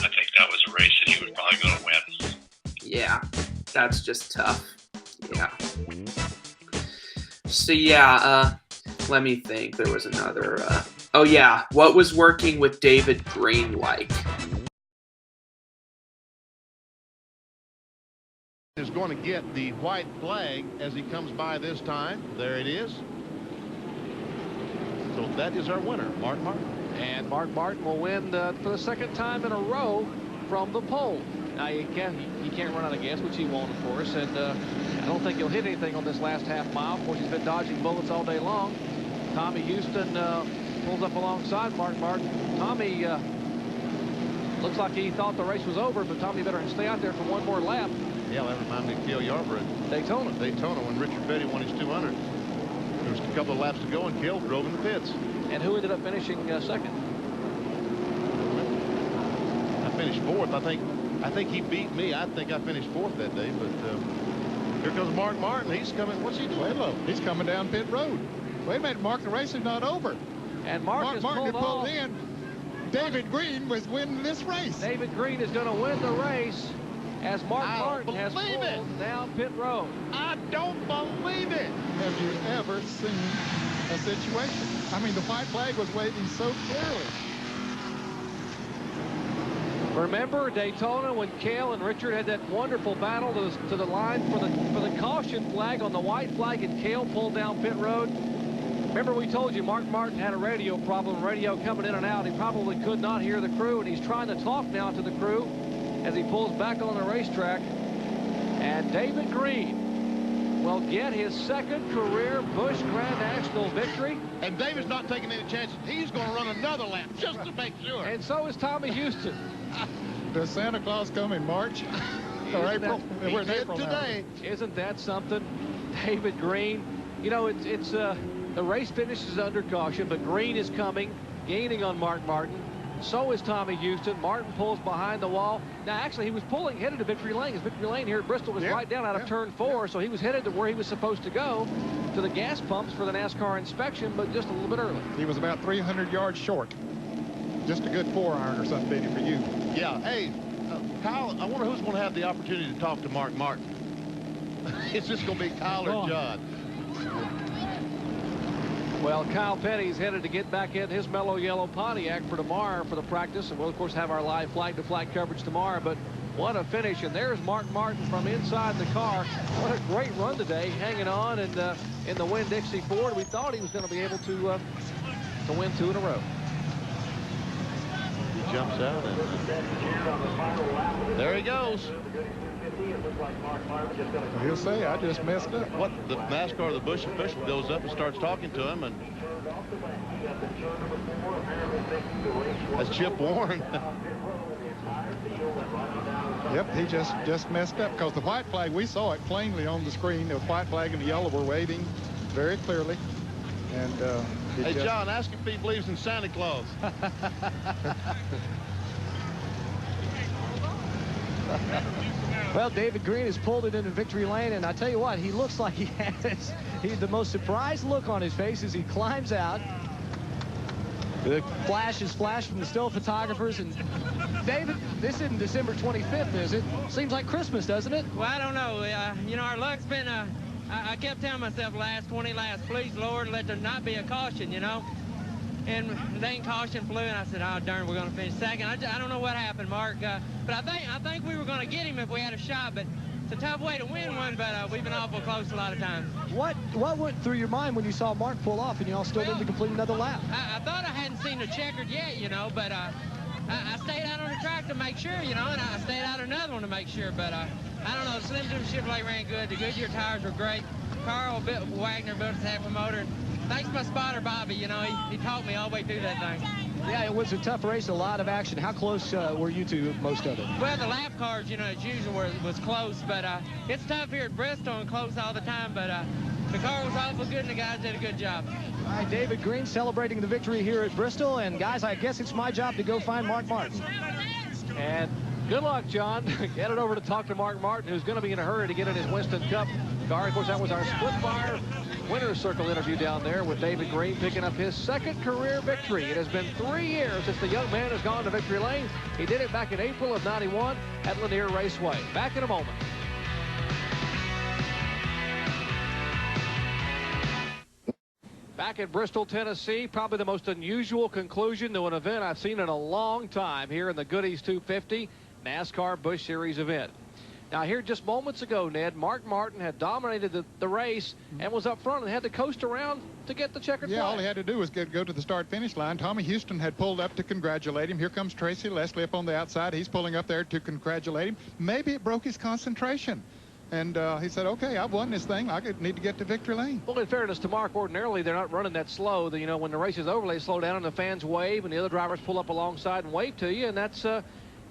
I think that was a race that he was probably going to win. Yeah, that's just tough. Yeah. So let me think. There was another. What was working with David Green like? Is going to get the white flag as he comes by this time. There it is. So that is our winner, Mark Martin. And Mark Martin will win for the second time in a row from the pole. Now he can't run out of gas, which he won't, of course, and I don't think he'll hit anything on this last half mile. Of course, he's been dodging bullets all day long. Tommy Houston pulls up alongside Mark Martin. Tommy looks like he thought the race was over, but Tommy better stay out there for one more lap. Yeah, that reminds me of Cale Yarborough at Daytona, when Richard Petty won his 200. There was a couple of laps to go, and Cale drove in the pits. And who ended up finishing second? I finished 4th. I think he beat me. I think I finished 4th that day, but here comes Mark Martin. He's coming. What's he doing? Wait, look, he's coming down pit road. Wait a minute, Mark, the race is not over. And Mark Martin had pulled pulled in. David Green was winning this race. David Green is going to win the race as Mark Martin has pulled down pit road. I don't believe it. Have you ever seen a situation? I mean, the white flag was waving so clearly. Remember Daytona when Cale and Richard had that wonderful battle to the line for the caution flag on the white flag, and Cale pulled down pit road? Remember we told you Mark Martin had a radio problem, radio coming in and out. He probably could not hear the crew, and he's trying to talk now to the crew as he pulls back on the racetrack. And David Green will get his second career Busch Grand National victory. And David's not taking any chances. He's going to run another lap just to make sure. And so is Tommy Houston. Does Santa Claus come in March or April? We're in April today. Isn't that something? David Green. It's the race finishes under caution, but Green is coming, gaining on Mark Martin. So is Tommy Houston. Martin pulls behind the wall. Now, actually, he was pulling headed to Victory Lane. His Victory Lane here at Bristol was right down out of turn 4, so he was headed to where he was supposed to go, to the gas pumps for the NASCAR inspection, but just a little bit early. He was about 300 yards short. Just a good 4-iron or something, Benny, for you. Yeah. Hey, Kyle, I wonder who's going to have the opportunity to talk to Mark Martin. It's just going to be Kyle or John. Well, Kyle Petty's headed to get back in his mellow yellow Pontiac for tomorrow for the practice, and we'll, of course, have our live flag-to-flag coverage tomorrow. But what a finish, and there's Mark Martin from inside the car. What a great run today, hanging on and in the Winn-Dixie Ford. We thought he was going to be able to win 2 in a row. He jumps out, and there he goes. He'll say, I just messed up. What, the NASCAR, the Busch official goes up and starts talking to him, and that's Chip Warren. Yep, he just messed up, because the white flag, we saw it plainly on the screen. The white flag and the yellow were waving very clearly. And hey, John, ask if he believes in Santa Claus. Well, David Green has pulled it into victory lane, and I tell you what, he looks like he has the most surprised look on his face as he climbs out. The flash is flashed from the still photographers, and David, this isn't December 25th, is it? Seems like Christmas, doesn't it? Well, I don't know. You know, our luck's been, I kept telling myself last 20 laps, please, Lord, let there not be a caution, you know. And then caution flew, and I said, oh, darn, we're going to finish second. I don't know what happened, Mark, but I think we were going to get him if we had a shot, but it's a tough way to win one, but we've been awful close a lot of times. What went through your mind when you saw Mark pull off and you all still didn't complete another lap? I thought I hadn't seen the checkered yet, you know, but I stayed out on the track to make sure, you know, and I stayed out another one to make sure, but I don't know, Slim Jim Chevrolet ran good. The Goodyear tires were great. Carl Wagner built his half a motor. Thanks to my spotter, Bobby, you know, he taught me all the way through that thing. Yeah, it was a tough race, a lot of action. How close were you to most of it? Well, the lap cars, you know, as usual, was close, but it's tough here at Bristol and close all the time, but the car was awful good and the guys did a good job. All right, David Green celebrating the victory here at Bristol, and guys, I guess it's my job to go find Mark Martin. And good luck, John. Get it over to talk to Mark Martin, who's going to be in a hurry to get in his Winston Cup car. Of course, that was our split fire winner's circle interview down there with David Green picking up his second career victory. It has been 3 years since the young man has gone to victory lane. He did it back in April of '91 at Lanier Raceway. Back in a moment. Back at Bristol, Tennessee, probably the most unusual conclusion to an event I've seen in a long time here in the Goodies 250 NASCAR Busch Series event. Now, here just moments ago, Ned, Mark Martin had dominated the race and was up front and had to coast around to get the checkered flag. Yeah, all he had to do was go to the start-finish line. Tommy Houston had pulled up to congratulate him. Here comes Tracy Leslie up on the outside. He's pulling up there to congratulate him. Maybe it broke his concentration. And he said, okay, I've won this thing. I need to get to victory lane. Well, in fairness to Mark, ordinarily they're not running that slow. You know, when the race is over, they slow down and the fans wave and the other drivers pull up alongside and wave to you. And that's...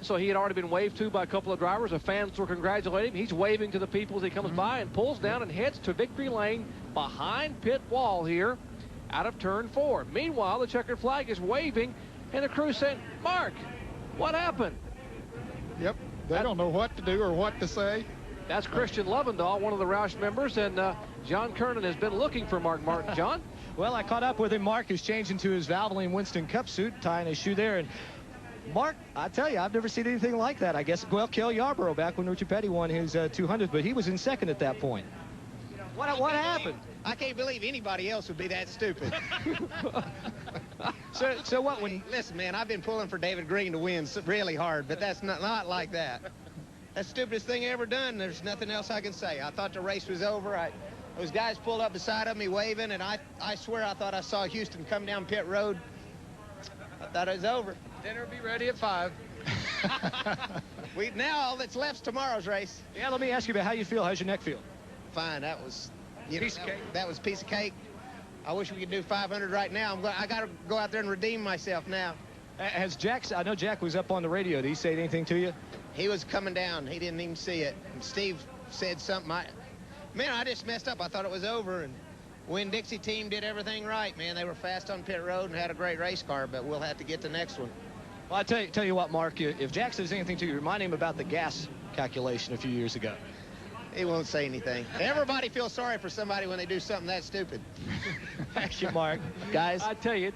So he had already been waved to by a couple of drivers. The fans were congratulating him. He's waving to the people as he comes by and pulls down and heads to victory lane behind pit wall here out of turn 4. Meanwhile, the checkered flag is waving, and the crew saying, Mark, what happened? Yep, they don't know what to do or what to say. That's Christian Lovendahl, one of the Roush members, and John Kernan has been looking for Mark Martin. John? Well, I caught up with him. Mark is changed into his Valvoline Winston Cup suit, tying his shoe there, and Mark, I tell you, I've never seen anything like that. I guess, well, Kel Yarborough back when Richard Petty won his 200, but he was in second at that point. What happened? I can't believe anybody else would be that stupid. So what? Listen, man, I've been pulling for David Green to win really hard, but that's not like that. That's the stupidest thing I ever done. There's nothing else I can say. I thought the race was over. Those guys pulled up beside of me waving, and I swear I thought I saw Houston come down pit road. I thought it was over. Dinner will be ready at 5. Now all that's left's tomorrow's race. Yeah, let me ask you about how you feel. How's your neck feel? Fine. That was piece of cake. That was a piece of cake. I wish we could do 500 right now. I got to go out there and redeem myself now. Has Jack? I know Jack was up on the radio. Did he say anything to you? He was coming down. He didn't even see it. And Steve said something. Man, I just messed up. I thought it was over. And Winn-Dixie team did everything right, man. They were fast on pit road and had a great race car, but we'll have to get the next one. Well, I tell you what, Mark, if Jack says anything to you, remind him about the gas calculation a few years ago. He won't say anything. Everybody feels sorry for somebody when they do something that stupid. Thank you, Mark. Guys, I tell you,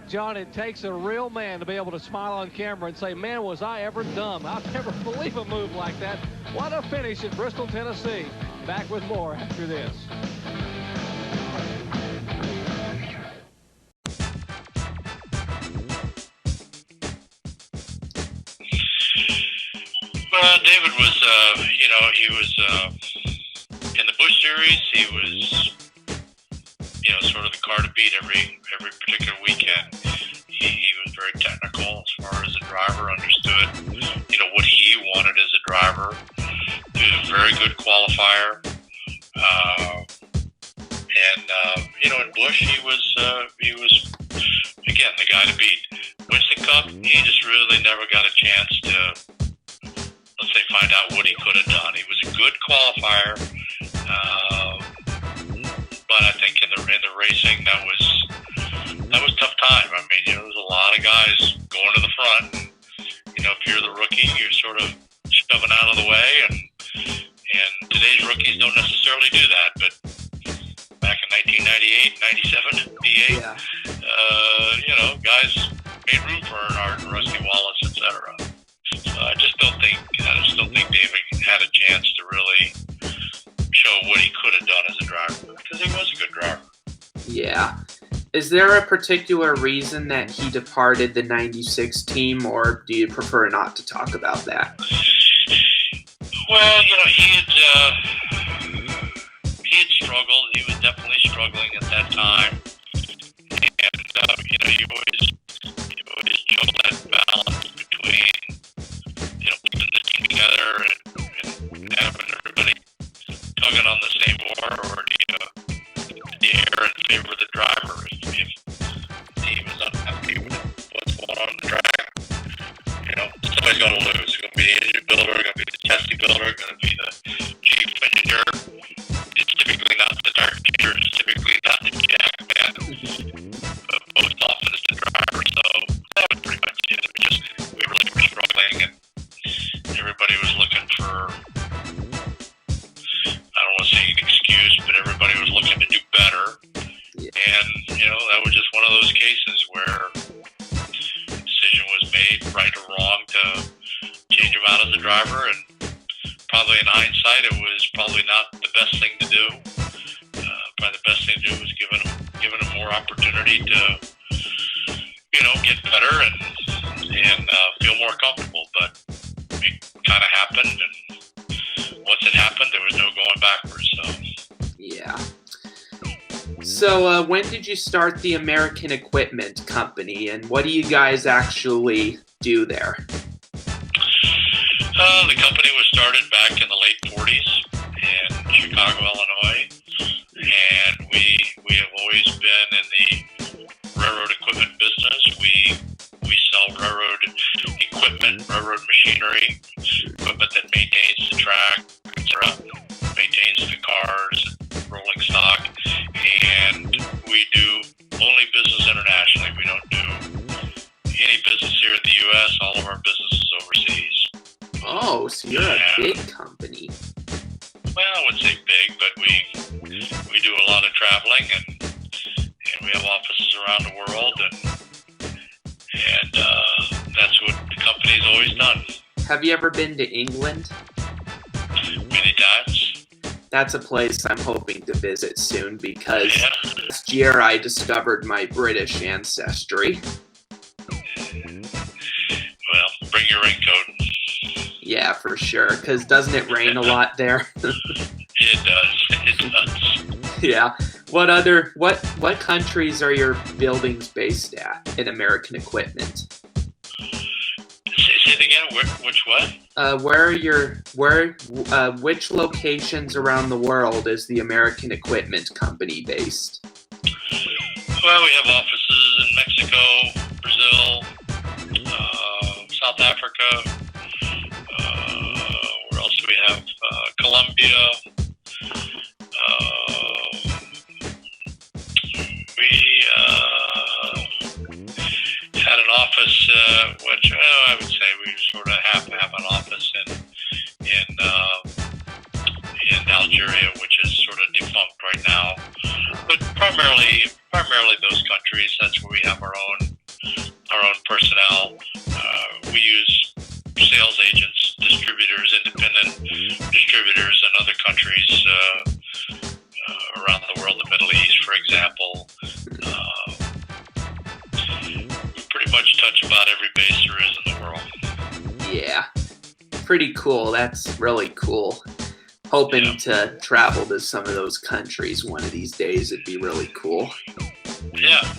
John, it takes a real man to be able to smile on camera and say, man, was I ever dumb. I'll never believe a move like that. What a finish at Bristol, Tennessee. Back with more after this. Well, David was, he was in the Busch Series. He was, sort of the car to beat every particular weekend. He was very technical as far as a driver, understood, what he wanted as a driver. He was a very good qualifier. In Busch, he was again the guy to beat. Winston Cup, he just really never got a chance to, let's say, find out what he could have done. He was a good qualifier, but I think in the racing that was tough time. I mean, there was a lot of guys going to the front. And, if you're the rookie, you're sort of shoving out of the way, and today's rookies don't necessarily do that. But back in 1998, 97, 98, guys made room for Earnhardt, Rusty Wallace, etc. So I still think David had a chance to really show what he could have done as a driver, because he was a good driver. Yeah. Is there a particular reason that he departed the 96 team, or do you prefer not to talk about that? Well, he had struggled. He was definitely struggling at that time. And, you always show that balance between, keeping the team together and having everybody tugging on the same oar, or the air in favor of the driver. If the team is unhappy with what's going on the track, somebody's going to lose. It's going to be the engine builder, going to be the chassis builder, going to be the chief engineer. It's typically not the tire changer. It's typically not the jack man. Most often it's the driver. So that was pretty much it. We really were struggling, and everybody was looking for, I don't want to say an excuse, but everybody was looking to do better. And, that was just one of those cases where a decision was made, right or wrong, to change him out as a driver. And probably in hindsight, it was probably not the best thing to do. Probably the best thing to do was giving him more opportunity to, get better and feel more comfortable. But it kind of happened, and once it happened, there was no going backwards. So. Yeah. So when did you start the American Equipment Company, and what do you guys actually do there? The company was started back in the late 40s in Chicago, Illinois, and we have always been in the railroad equipment business. We sell railroad equipment, railroad machinery, equipment that maintains the track, maintains the cars, rolling stock, and we do only business internationally. We don't do any business here in the U.S. All of our business is overseas. Oh, so you're a big company. Well, I wouldn't say big, but we do a lot of traveling, and we have offices around the world, and that's what the company's always done. Have you ever been to England? Many times. That's a place I'm hoping to visit soon, because last year I discovered my British ancestry. Well, bring your raincoat. Yeah, for sure, because doesn't it rain a lot there? It does. Yeah. What countries are your buildings based at in American Equipment? Say it again. Which what? Which locations around the world is the American Equipment Company based? Well, we have offices in Mexico, Brazil, South Africa. Where else do we have? Colombia. We had an office much. I would say we sort of have an office in Algeria, which is sort of defunct right now. But primarily those countries. That's where we have our own personnel. We use sales agents, distributors, independent distributors in other countries around the world, the Middle East, for example. We pretty much touch about every base there is in the world. Yeah, pretty cool. That's really cool. Hoping to travel to some of those countries one of these days. It'd be really cool. Yeah.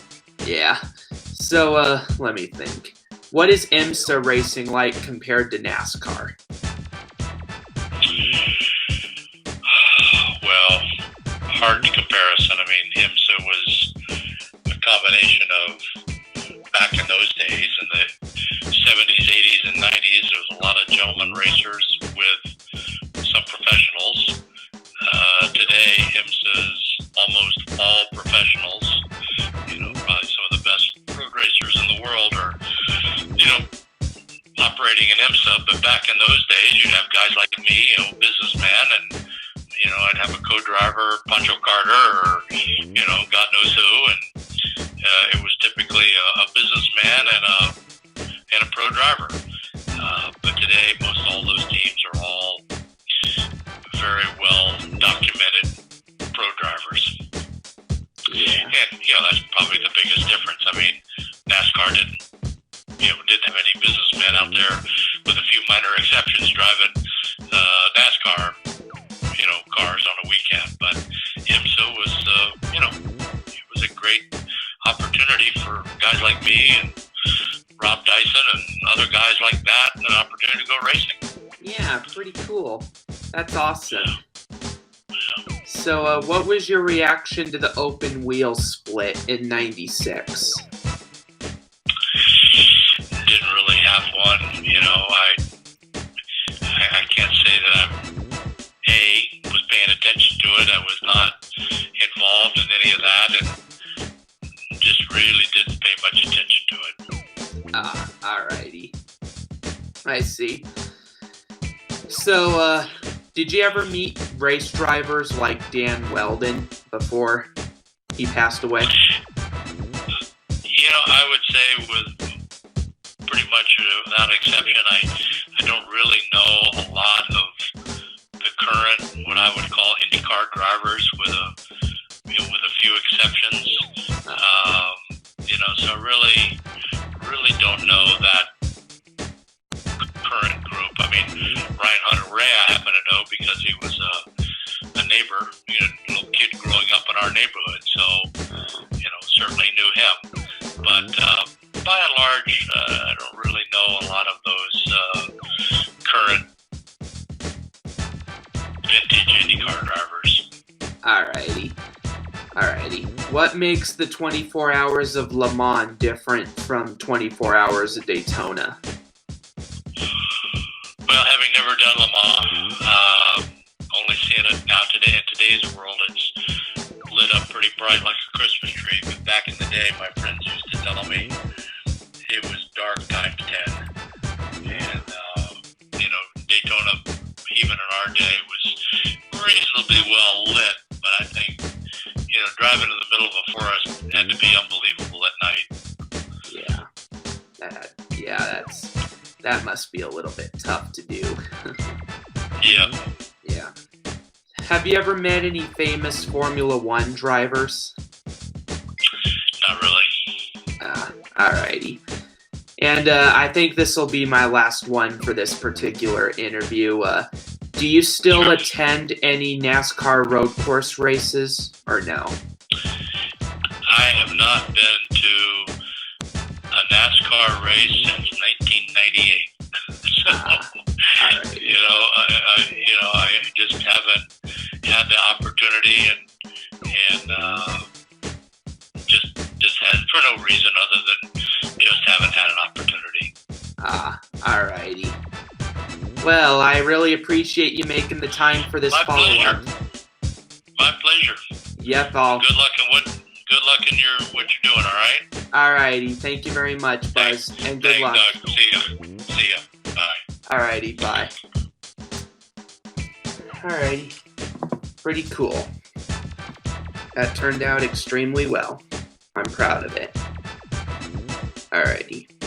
Yeah. So, let me think. What is IMSA racing like compared to NASCAR? Well, hard comparison. I mean, IMSA was a combination of, back in those days, in the 70s, 80s, and 90s, there was a lot of gentleman racers with some professionals. Today, IMSA's almost all professionals. Probably some of the best road racers in the world are, operating in IMSA. But back in those days, you'd have guys like me, businessman, and, I'd have a co-driver, Pancho Carter, or, God knows who, and it was typically a businessman and a pro driver. But today, most all those teams are all very well documented pro drivers. Yeah. And, that's probably the biggest difference. I mean, NASCAR didn't have any businessmen out there, with a few minor exceptions, driving NASCAR, cars on a weekend. But IMSA was, it was a great opportunity for guys like me and Rob Dyson and other guys like that, an opportunity to go racing. Yeah, pretty cool. That's awesome. So, what was your reaction to the open wheel split in '96? Didn't really have one. I can't say that I was paying attention to it. I was not involved in any of that, and just really didn't pay much attention to it. Alrighty. I see. So, did you ever meet race drivers like Dan Weldon before he passed away? I would say with pretty much without exception, I don't really know a lot of the current, what I would call IndyCar drivers, with a few exceptions. So really don't know that current group. I mean, Ryan Hunter-Ray I happen to know because he was a neighbor, little kid growing up in our neighborhood. So, certainly knew him. But by and large, I don't really know a lot of those current vintage IndyCar drivers. Alrighty. What makes the 24 Hours of Le Mans different from 24 Hours of Daytona? Well, having never done Le Mans, only seeing it now today in today's world, it's lit up pretty bright like a Christmas tree. But back in the day, my friends used to tell me it was dark times 10. And, Daytona, even in our day, was reasonably well lit. But I think, driving in the middle of a forest had to be unbelievable at night. That must be a little bit tough to do. Yeah. Have you ever met any famous Formula One drivers? Not really. Alrighty. And I think this will be my last one for this particular interview. Do you still attend any NASCAR road course races, or no? I have not been to a NASCAR race since 1998. So, I just haven't had the opportunity, and just had, for no reason other than just haven't had an opportunity. Alrighty. Well, I really appreciate you making the time for this follow-up. My pleasure. Yep, Good luck in Good luck in what you're doing, all right? Alrighty, thank you very much, Buzz, and good luck. Doug. See ya. Bye. Alrighty, bye. Alrighty, pretty cool. That turned out extremely well. I'm proud of it. Alrighty.